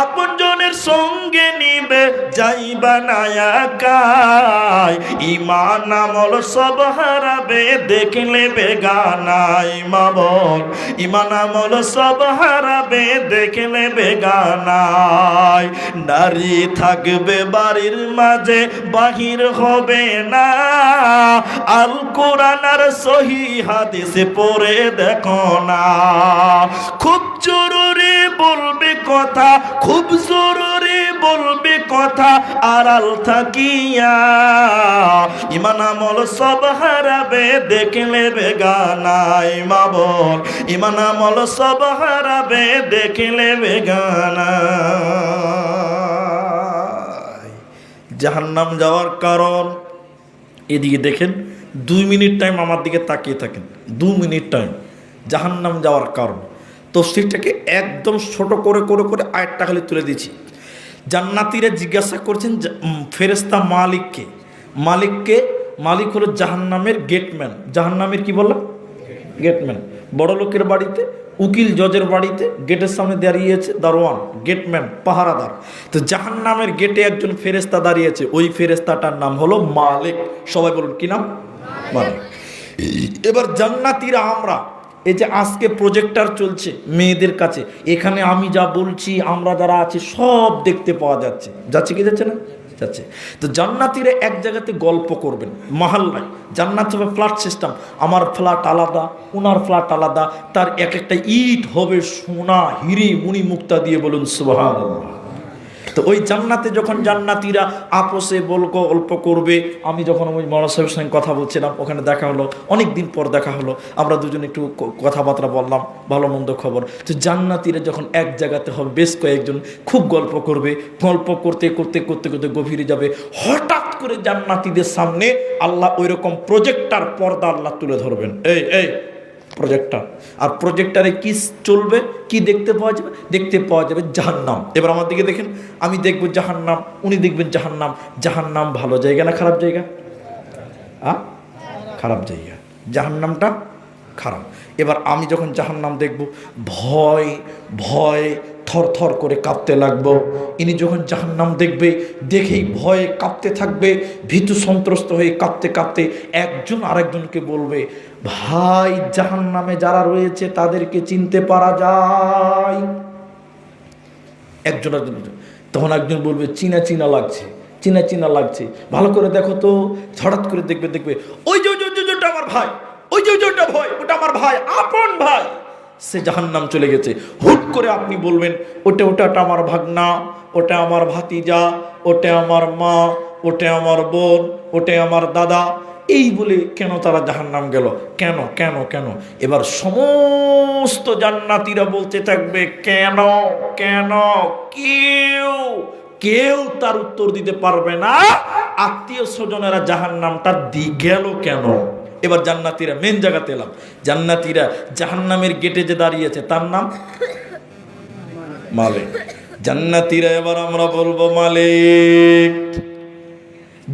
আপন জনের সঙ্গে নিবে, যাইবা না একাই। ঈমান আমল সব হারাবে দেখলে বেগানাই। মা বোন ঈমান আমল সব হারাবে দেখলে বেগানাই। নারী থাকবে বাড়ির মাঝে, বাহির হবে না, আল কোরআন আর সহিহ হাদিসে পড়ে দেখো না। খুব জরুরি বলবে কথা, খুব জরুরি বলবে কথা, আড়াল থাকিয়া ঈমান আমল সব হারাবে দেখলে বেগানাই। মা বোন ঈমান আমল সব হারাবে দেখলে বেগানাই। জাহান্নাম যাওয়ার কারণ এদিকে দেখেন, 2 মিনিট টাইম আমার দিকে তাকিয়ে থাকেন, 2 মিনিট টাইম। জাহান্নাম যাওয়ার কারণ তফসিরটাকে একদম ছোট করে করে করে আয়াতটা খালি তুলে দিচ্ছি। জান্নাতীরা জিজ্ঞাসা করছেন ফেরেশতা মালিককে, মালিককে, মালিক হলো জাহান্নামের গেটম্যান। জাহান্নামের কি বললাম? গেটম্যান। বড় লোকের বাড়িতে, উকিল জজের বাড়িতে গেটের সামনে দাঁড়িয়েছে দারোয়ান, গেটম্যান, পাহারাদার। তো জাহান্নামের গেটে একজন ফেরেশতা দাঁড়িয়েছে, ওই ফেরেশতাটার নাম হলো মালিক। সবাই বলুন কি নাম? মালিক। এবার জান্নাতীরা আমরা, এই যে আজকে প্রজেক্টর চলছে মেয়েদের কাছে, এখানে আমি যা বলছি আমরা যারা আছি সব দেখতে পাওয়া যাচ্ছে, যাচ্ছে কি যাচ্ছে না? যাচ্ছে। তো জান্নাতীরা এক জায়গাতে গল্প করবেন মহল্লায়। জান্নাত হবে ফ্ল্যাট সিস্টেম, আমার ফ্ল্যাট আলাদা, ওনার ফ্ল্যাট আলাদা, তার এক একটা ইট হবে সোনা, হিরে, মুনি মুক্তা দিয়ে, বলুন সুবহানাল্লাহ। তো ওই জান্নাতে যখন জান্নাতীরা আপোষে গল্প করবে, আমি যখন ওই মৌলানা সাহেবের সঙ্গে কথা বলছিলাম, ওখানে দেখা হলো, অনেক দিন পর দেখা হলো, আমরা দুজনে একটু কথাবার্তা বললাম, ভালো মন্দ খবর। তো জান্নাতীরা যখন এক জায়গাতে হবে, বেশ কয়েকজন খুব গল্প করবে, গল্প করতে করতে করতে করতে গভীরে যাবে, হঠাৎ করে জান্নাতীদের সামনে আল্লাহ ওই রকম প্রজেক্টর পর্দা আল্লাহ তুলে ধরবেন। এই প্রজেক্টর। আর প্রজেক্টরে কি চলবে, কি দেখতে পাওয়া যাবে? দেখতে পাওয়া যাবে জাহান্নাম। এবার আমার দিকে দেখেন, আমি দেখব জাহান্নাম, উনি দেখবেন জাহান্নাম। জাহান্নাম ভালো জায়গা না খারাপ জায়গা? খারাপ জায়গা, জাহান্নামটা খারাপ। এবার আমি যখন জাহান্নাম দেখব, ভয় ভয় থর থর করে কাঁপতে লাগবো। ইনি যখন জাহান্নাম দেখবে, দেখেই ভয়ে কাঁপতে থাকবে, ভীতু সন্ত্রস্ত হয়ে কাঁপতে কাঁপতে একজন আরেকজনকে বলবে, ভাই জাহান্নামে যারা রয়েছে তাদেরকে চিনতে পারা যায়। একজন একজন, তখন একজন বলবে, চিনা চিনা লাগছে, চিনা চিনা লাগছে, ভালো করে দেখো তো। হঠাৎ করে দেখবে দেখবে ওই যে ওটা আমার ভাই, ওই যে ওটা ভয়, ওটা আমার ভাই, আপন ভাই, সে জাহান্নাম চলে গেছে। হুট করে আপনি বলবেন, ওটা আমার ভাগনা, ওটা আমার ভাতিজা, ওটা আমার মা, ওটা আমার বোন, ওটা আমার দাদা। এই বলে কেন তারা জাহান্নাম গেল? কেন কেন কেন? এবার সমস্ত জান্নাতীরা বলতে থাকবে, কেন কেন? কেউ কেউ তার উত্তর দিতে পারবে না। আত্মীয় স্বজনেরা জাহান্নামটা গেল কেন? এবার জান্নাতীরা মেন জায়গাতে এলাম। জান্নাতীরা জাহান্নামের গেটে যে দাঁড়িয়েছে তার নাম মালিক। জান্নাতীরা এবার আমরা বলবো, মালিক।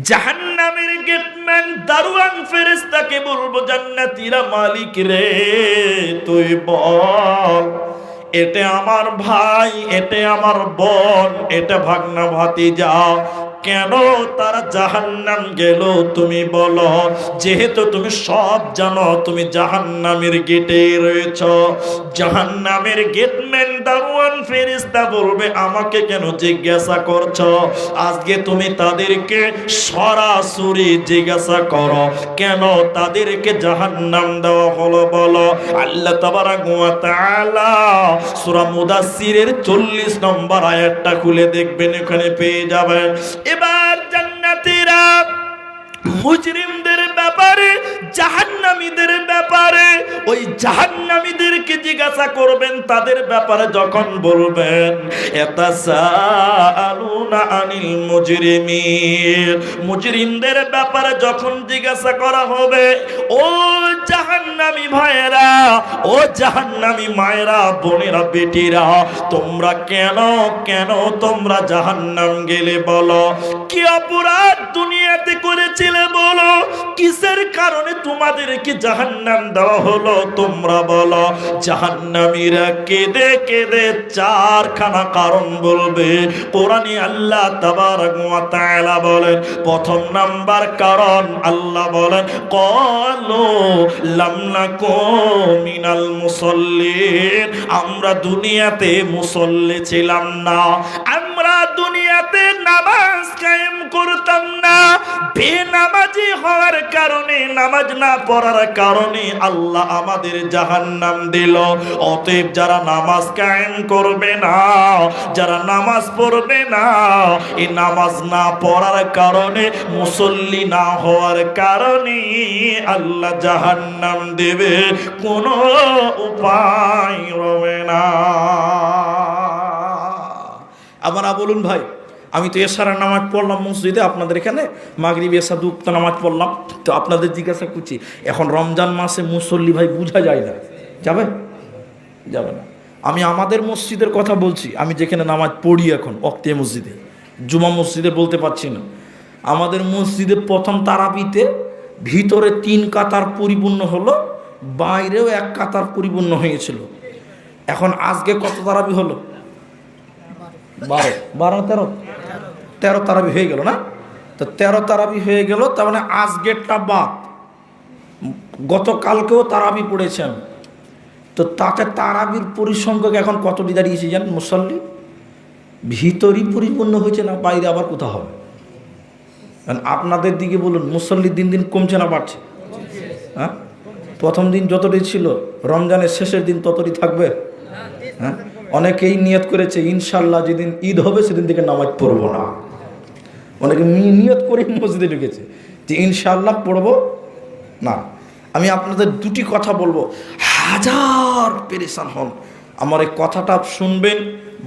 জাহান্নামের গেটম্যান দারোয়ান ফেরেশতাকে বলবো, জান্নাতীরা, মালিক রে তুই বল, এটা আমার ভাই, এটা আমার বোন, এটা ভাগনা ভাতিজা, কেন তারা জাহান্নাম গেল তুমি বলো। যেহেতু তুমি সব জানো, তুমি জাহান্নামের গেটে রয়েছ। জাহান্নামের গেটম্যান দারোয়ান ফেরেশতা বলবে, আমাকে কেন জিজ্ঞাসা করছো? আজকে তুমি তাদেরকে সরাসরি জিজ্ঞাসা করো, কেন তাদেরকে জাহান্নাম দেওয়া হলো বলো। আল্লাহ তাবারাক ওয়া তাআলা সূরা মুদাসসিরের 40 নম্বর আয়াতটা খুলে দেখবেন, এখানে পেয়ে যাবেন। এবার জান্নাতীরা মুজরিমদের ব্যাপারে, জাহান্নামীদের ব্যাপারে, ওই জাহান্নামীদেরকে জিজ্ঞাসা করবেন তাদের ব্যাপারে। যখন বলবেন, ইয়াতাসাআলুনা আনিল মুজরিমিন, মুজরিমদের ব্যাপারে যখন জিজ্ঞাসা করা হবে, ও জাহান্নামী ভাইয়েরা, ও জাহান্নামী মায়েরা, বোনেরা, বেটিরা, তোমরা কেন কেন তোমরা জাহান্নাম গেলে বলো? কি অপরাধ দুনিয়াতে করেছিলে বলো? কিসের কারণে তোমাদেরকে জাহান্নাম দেওয়া হলো তোমরা বলো। জাহান্নামীরা কেঁদে কেঁদে চারখানা কারণ বলবে। কোরআনে আল্লাহ তাবারাক ওয়া তাআলা বলেন, প্রথম নাম্বার কারণ আল্লাহ বলেন, ক্বালু লাম নাকু মিনাল মুসাল্লিন, আমরা দুনিয়াতে মুসল্লি ছিলাম না, আমরা দুনিয়াতে নামাজ কায়েম করতাম না। বেনামাজি হওয়ার কারণে, নামাজ না পড়ার কারণে আল্লাহ আমাদের জাহান্নাম দিল। অতএব যারা নামাজ কায়েম করবে না, যারা নামাজ পড়বে না, এই নামাজ না পড়ার কারণে, মুসল্লি না হওয়ার কারণে আল্লাহ জাহান্নাম দেবে, কোনো উপায় রবে না। আপনারা বলুন, ভাই আমি তো এশারের নামাজ পড়লাম মসজিদে, আপনাদের এখানে মাগরিব এশা দুক্ত নামাজ পড়লাম, তো আপনাদের জিজ্ঞাসা করছি, এখন রমজান মাসে মুসল্লি ভাই বোঝা যায় না, যাবে যাবে না। আমি আমাদের মসজিদের কথা বলছি, আমি যেখানে নামাজ পড়ি এখন ওয়াক্তে মসজিদে, জুমা মসজিদে বলতে পারছি না। আমাদের মসজিদে প্রথম তারাবিতে ভিতরে 3 কাতার পরিপূর্ণ হলো, বাইরেও 1 কাতার পরিপূর্ণ হয়েছিল। এখন আজকে কত তারাবি হলো? 13 তারাবি হয়ে গেল না? তো 13 তারাবি হয়ে গেল, তার মানে আজকেরটা বাদ, গতকালকেও তারাবি পড়েছেন। তো তাতে তারাবির পরিসংখ্যক এখন কতটি দাঁড়িয়েছে জানেন? মুসল্লি ভিতরই পরিপূর্ণ হয়েছে না, বাইরে আবার কোথাও হবে? কারণ আপনাদের দিকে বলুন, মুসল্লি দিন দিন কমছে না বাড়ছে? হ্যাঁ, প্রথম দিন যতটি ছিল, রমজানের শেষের দিন ততটি থাকবে? হ্যাঁ, অনেকেই নিয়ত করেছে ইনশাল্লাহ যেদিন ঈদ হবে সেদিন থেকে নামাজ পড়বো না। অনেকে নিয়ত করে মসজিদে ঢুকেছে যে ইনশাল্লাহ পড়বো না। আমি আপনাদের দুটি কথা বলবো, হাজার পেরেশান হন, আমার এই কথাটা শুনবেন,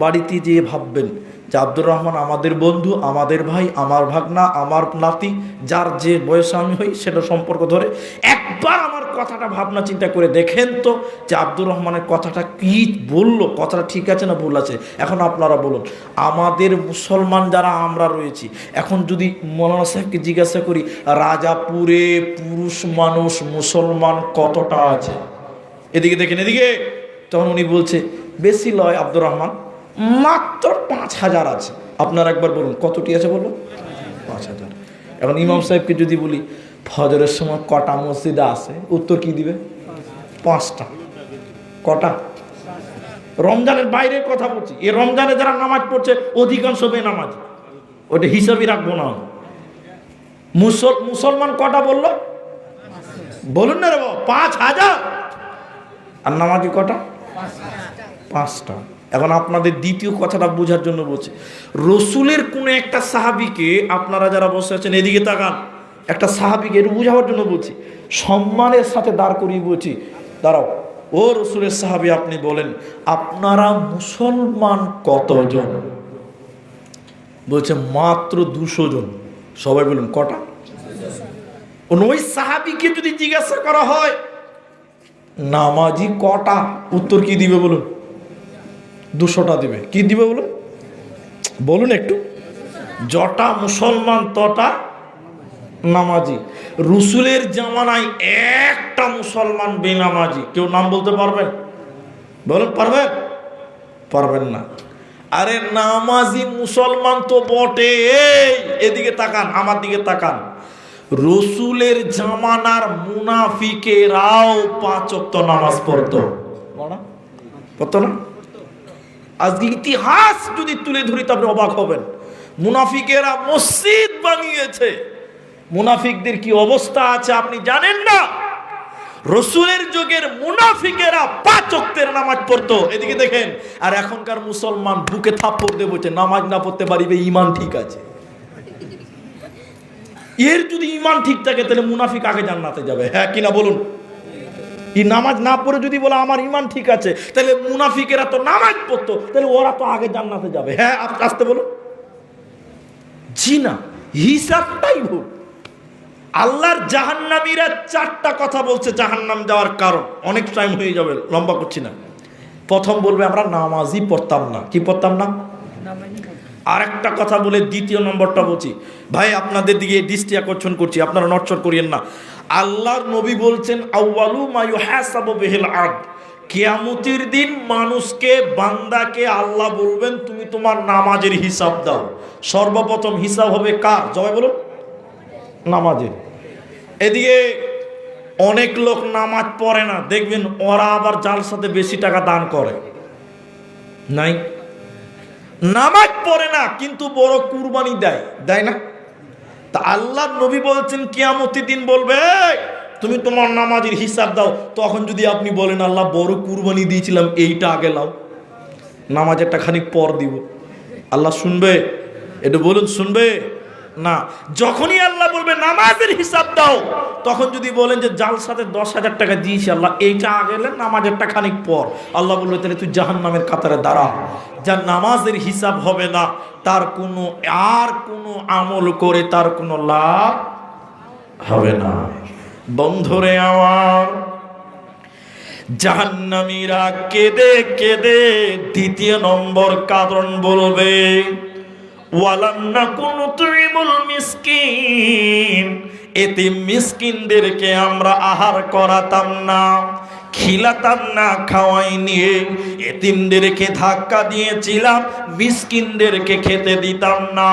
বাড়িতে যেয়ে ভাববেন যে আব্দুর রহমান আমাদের বন্ধু, আমাদের ভাই, আমার ভাগনা, আমার নাতি, যার যে বয়সে আমি হই সেটা সম্পর্ক ধরে একবার আমার কথাটা ভাবনা চিন্তা করে দেখেন তো যে আব্দুর রহমানের কথাটা কি বললো, কথাটা ঠিক আছে না ভুল আছে। এখন আপনারা বলুন, আমাদের মুসলমান যারা আমরা রয়েছি, এখন যদি মৌলানা সাহেবকে জিজ্ঞাসা করি রাজাপুরে পুরুষ মানুষ মুসলমান কতটা আছে, এদিকে দেখেন এদিকে, তখন উনি বলছে বেশি লয় আব্দুর রহমান, মাত্র 5,000 আছে। আপনারা একবার বলুন কতটি আছে, বলুন 5,000। এখন ইমাম সাহেবকে যদি বলি ফজরের সময় কটা মসজিদে আছে, উত্তর কি দিবে? 5টা। কটা? রমজানের বাইরের কথা বলছি, এই রমজানে যারা নামাজ পড়ছে অধিকাংশ বেনামাজ, ওটা হিসাবই রাখবো না। মুসলমান কটা বললো বলুন না রে বাবা? 5,000। আর নামাজি কটা? 5টা। এখন আপনাদের দ্বিতীয় কথাটা বোঝার জন্য বলছি, রসুলের কোন একটা সাহাবীকে, আপনারা যারা বসে আছেন এদিকে তাকান, একটা সাহাবীকে একটু বোঝাবার জন্য বলছি, সম্মানের সাথে দাঁড় করিয়ে বলছি, দাঁড়াও, ও রসুলের সাহাবী আপনি বলেন আপনারা মুসলমান কতজন? বলছে মাত্র 200 জন। সবাই বলুন কটা? ওই সাহাবীকে যদি জিজ্ঞাসা করা হয় নামাজি কটা, উত্তর কি দিবে বলুন? 200টা দিবে। কি দিবে বলুন? বলুন একটু। যটা মুসলমান তটা নামাজি। রসুলের জামানায় একটা মুসলমান বেনামাজি কেউ নাম বলতে পারবেন? বলুন পারবেন? পারবেন না। আরে নামাজি মুসলমান তো বটে। এদিকে তাকান, আমার দিকে তাকান, রসুলের জামানার মুনাফিকেরাও 5 ওয়াক্ত নামাজ পড়তো না? আজকে ইতিহাস যদি তুলে ধরি তবে অবাক হবেন। মুনাফিকেরা মসজিদ বানিয়েছে, মুনাফিকদের কি অবস্থা আছে আপনি জানেন না? রসুলের যুগের মুনাফিকেরা 5 ওয়াক্তের নামাজ পড়তো, এদিকে দেখেন। আর এখনকার মুসলমান বুকে থাপ্পড় দিয়ে বলছে নামাজ না পড়তে পারিবে, ঈমান ঠিক আছে। এর যদি ঈমান ঠিক থাকে তাহলে মুনাফিক আগে জান্নাতে যাবে, হ্যাঁ কিনা বলুন? এই নামাজ না পড়ে যদি বলে আমার ঈমান ঠিক আছে, তাহলে মুনাফিকেরা তো নামাজ পড়তো, তাহলে ওরা তো আগে জান্নাতে যাবে। হ্যাঁ আসতে বলুন। জি না, হিসাবটাই ভুল। আল্লাহর জাহান্নামীরা 4টা কথা বলছে জাহান্নাম যাওয়ার কারণ। অনেক টাইম হয়ে যাবে, লম্বা করছি না। প্রথম বলবে আমরা নামাজই পড়তাম না। কি পড়তাম না? আরেকটা কথা বলে দ্বিতীয় নম্বরটা বলছি, ভাই আপনাদের দিকে দৃষ্টি আকর্ষণ করছি, আপনারা নড়চড় করিয়েন না। আল্লাহর নবী বলছেন আউয়ালু মা ইউহাসাবু বিহিল আবদ, কিয়ামতের দিন মানুষকে, বান্দাকে আল্লাহ বলবেন তুমি তোমার নামাজের হিসাব দাও। সর্বপ্রথম হিসাব হবে কার? জবাই বলুন, নামাজের। এদিকে অনেক লোক নামাজ পড়ে না, দেখবেন ওরা আবার জালসাতে বেশি টাকা দান করে। নাই, নামাজ পড়ে না কিন্তু বড় কুরবানি দেয় না? তা আল্লাহ নবী বলছেন কিয়ামতের দিন বলবে তুমি তোমার নামাজের হিসাব দাও। তখন যদি আপনি বলেন আল্লাহ বড় কুরবানি দিয়েছিলাম, এইটা আগে লাও, নামাজেরটা খানিক পর দিব, আল্লাহ শুনবে? একটু বলুন শুনবে না? যখনই আল্লাহ বলবে নামাজের হিসাব দাও, তখন যদি বলেন যে জালসাতে 10,000 টাকা দিয়েছি আল্লাহ, এইটা আগে এলেন, নামাজেরটা খানিক পর, আল্লাহ বলবে তাহলে তুই জাহান্নামের কাতারে দাঁড়া। যার নামাজের হিসাব হবে না তার কোনো আমল করে তার কোনো লাভ হবে না। বন্ধুরে আমার, জাহান্নামীরা কেঁদে কেঁদে দ্বিতীয় নম্বর কারণ বলবে ওয়ালাম নাকুনু তুইমুল মিসকিন, এতিম মিসকিনদেরকে আমরা আহার করাতাম না, খিলাতাম না, খাওয়াইনি। এতিমদেরকে ধাক্কা দিয়েছিলাম, মিসকিনদেরকে খেতে দিতাম না।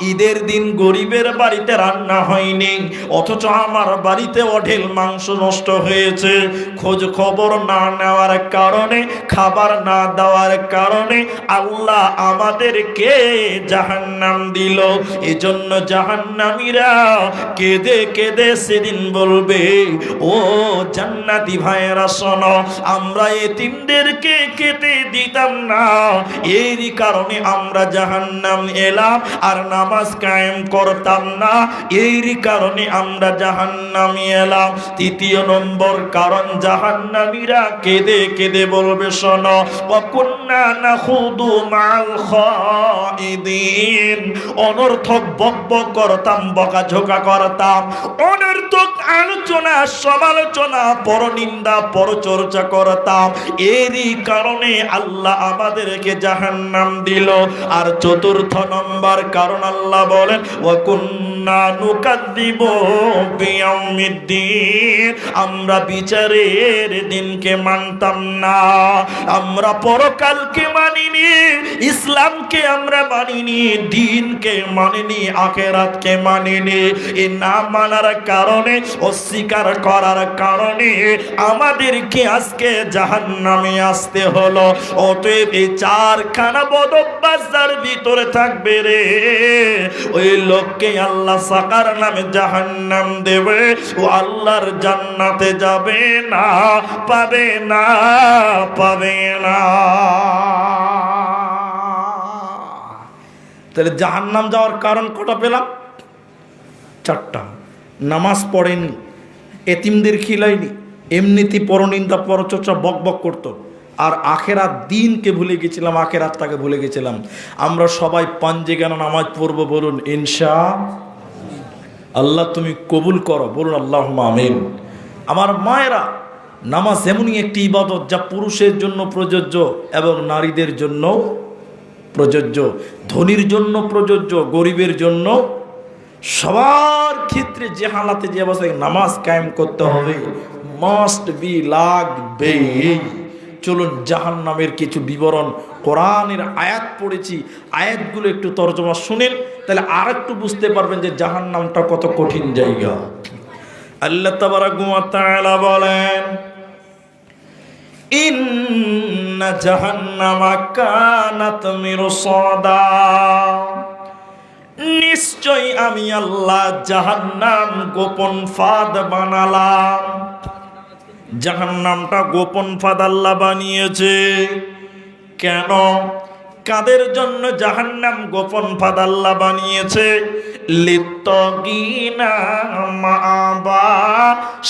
ঈদের দিন গরিবের বাড়িতে রান্না হয়নি, অথচ আমার বাড়িতে অঢেল মাংস নষ্ট হয়েছে। খোঁজ খবর না নেওয়ার কারণে, খাবার না দেওয়ার কারণে আল্লাহ আমাদেরকে জাহান্নাম দিল। এজন্য জাহান্নামীরা কেঁদে কেঁদে সেদিন বলবে ও জান্নাতি ভাইয়েরা শোনো, আমরা এতিমদেরকে খেতে দিতাম না, এরই কারণে আমরা জাহান্নাম এলাম, আর নামাজ কায়েম করতাম না, এরই কারণে আমরা জাহান্নামে এলাম। তৃতীয় নম্বর কারণ, জাহান্নামীরা কেঁদে কেঁদে বলবে, শোনো, ওয়াকুন্না নাখুদু মাল খাইদিন, অনর্থক বকবক করতাম, বকাঝকা করতাম, অনর্থক আলোচনা সমালোচনা পরনিন্দা পরচর্চা করতাম, এরই কারণে আল্লাহ আমাদেরকে জাহান্নাম দিল। আর চতুর্থ নম্বর কারণ, আল্লাহ বলেন, ওয়াকুন্না নুকাদ্দিবু বিয়াউমিদ্দিন, আমরা বিচারের দিনকে মানতাম না, আমরা পরকালকে মানিনি, ইসলামকে আমরা মানিনি, দিনকে মানিনি, আখিরাতকে মানিনি। এই না মানার কারণে, অস্বীকার করার কারণে আমাদেরকে আজকে জাহান্নামে আসতে হলো। অতএব এই চারখানা বদঅভ্যাস যার ভিতরে থাকবে রে, ওই লোককে আল্লাহ সাকার নামে জাহান্নাম দেবে, ও আল্লাহর জান্নাতে যাবে না, পাবে না, পাবে না। তাহলে জাহান্নাম যাওয়ার কারণ কটা পেলাম? চারটা। নামাজ পড়েনি, এতিমদের খিলাইনি, এমনিতে পরনিন্দা পরচর্চা বক বক করতো, আর আখেরাত দিনকে ভুলে গেছিলাম, আখেরাতটাকে ভুলে গেছিলাম। আমরা সবাই পাঞ্জে কেন নামাজ পড়বো বলুন? ইনশাআল্লাহ তুমি কবুল করো, বলুন আল্লাহুম্মা আমিন। আমার মায়েরা, নামাজ এমনই একটি ইবাদত যা পুরুষের জন্য প্রযোজ্য এবং নারীদের জন্য প্রযোজ্য, ধনীর জন্য প্রযোজ্য, গরিবের জন্য, সবার ক্ষেত্রে যে হালাতে যে অবস্থায় নামাজ কায়েম করতে হবে, মাস্ট বি, লাগবে। চলুন জাহান্নামের কিছু বিবরণ, কোরআনের আয়াত পড়েছি, আয়াতগুলো একটু তর্জমা শুনেন, তাহলে আর একটু বুঝতে পারবেন যে জাহান্নামটা কত কঠিন জায়গা। আল্লাহ তাবারাকা ওয়া তাআলা বলেন, ইন্না জাহান্নামা কানাত মিরসাদা, নিশ্চয় আমি আল্লাহ জাহান্নাম গোপন ফাঁদ বানালাম। জাহান্নামটা গোপন ফাঁদ আল্লাহ বানিয়েছে। কেন, কাদের জন্য জাহান্নাম গোপন ফাঁদ আল্লাহ বানিয়েছে? লিত্তাগিনা মাআবা,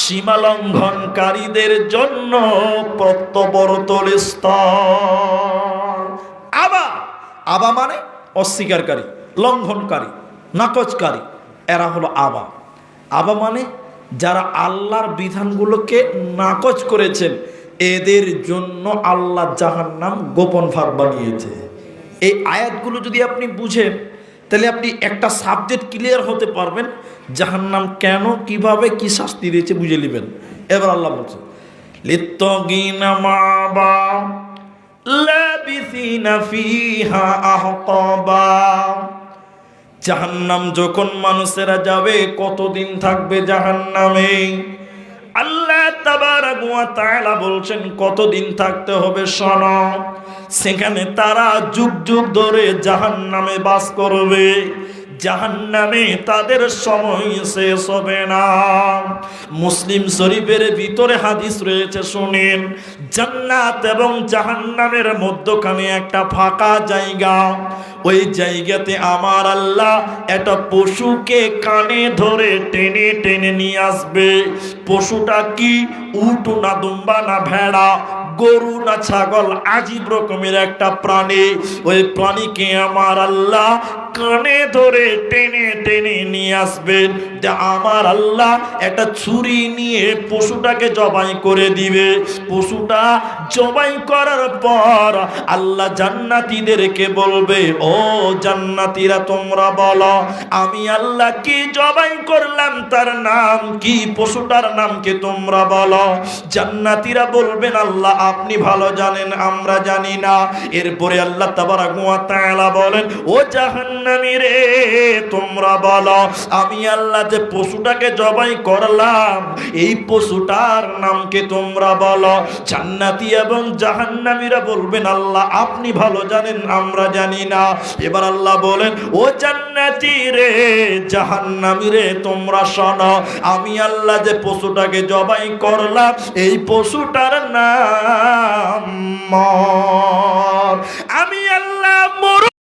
সীমালঙ্ঘনকারীদের জন্য প্রত্যাবর্তন স্তর। আবা, আবা মানে অস্বীকারী, লঙ্ঘনকারী, নাকচকারী, এরা হলো আবা। আবা মানে যারা আল্লাহর বিধানগুলোকে নাকচ করেছেন, এদের জন্য আল্লাহ জাহান্নাম গোপন ফাঁদ বানিয়েছে। এই আয়াতগুলো যদি আপনি বুঝেন, তাহলে আপনি একটা সাবজেক্ট ক্লিয়ার হতে পারবেন, জাহান্নাম কেন, কিভাবে, কি শাস্তি দিয়েছে বুঝে নেবেন। এবার আল্লাহ বলছে, লিত্তাগিনা মাআবা লাবিসিনা ফিহা আহকাবা, জাহান্নাম যখন মানুষেরা যাবে, কতদিন থাকবে জাহান্নামে? আল্লাহ তাবারাকা ওয়া তাআলা বলছেন কতদিন থাকতে হবে, শোনো। সেখানে তারা যুগ যুগ ধরে জাহান্নামে বাস করবে, জাহান্নামে তাদের সময় শেষ হবে না। মুসলিম শরীফের ভিতরে হাদিস রয়েছে, শুনেন। জান্নাত এবং জাহান্নামের মধ্যখানে একটা ফাঁকা জায়গা, ওই জায়গাতে আমার আল্লাহ একটা পশুকে কানে ধরে টেনে টেনে নিয়ে আসবে। পশুটা কি? উট না দুম্বা না ভেড়া, গরু না ছাগল, আজীব রকমের একটা প্রাণী। ওই প্রাণীকে আমার আল্লাহ কানে ধরে টেনে টেনে নিয়ে আসবেন। আমার আল্লাহ একটা ছুরি নিয়ে পশুটাকে জবাই করে দিবে। পশুটা জবাই করার পর আল্লাহ জান্নাতীদেরকে বলবে, ও জান্নাতীরা তোমরা বলো, আমি আল্লাহ কি জবাই করলাম, তার নাম কি? পশুটার নাম কি তোমরা বলো। জান্নাতীরা বলবেন, আল্লাহ আপনি ভালো জানেন, আমরা জানি না। এরপরে আল্লাহ তাবারাকা ওয়া তাআলা বলেন, ও জাহান্নাম জাহান্নামী রে তোমরা বলো আমি আল্লাহ যে পশুটাকে জবাই করলাম এই পশুটার নামকে তোমরা বলো। জান্নাতি এবং জাহান্নামীরা বলবেন আল্লাহ আপনি ভালো জানেন, আমরা জানি না। এবার আল্লাহ বলেন ও জান্নাতি রে জাহান্নামী রে তোমরা শোনো, আমি আল্লাহ যে পশুটাকে জবাই করলাম এই পশুটার নাম মর। আমি আল্লাহ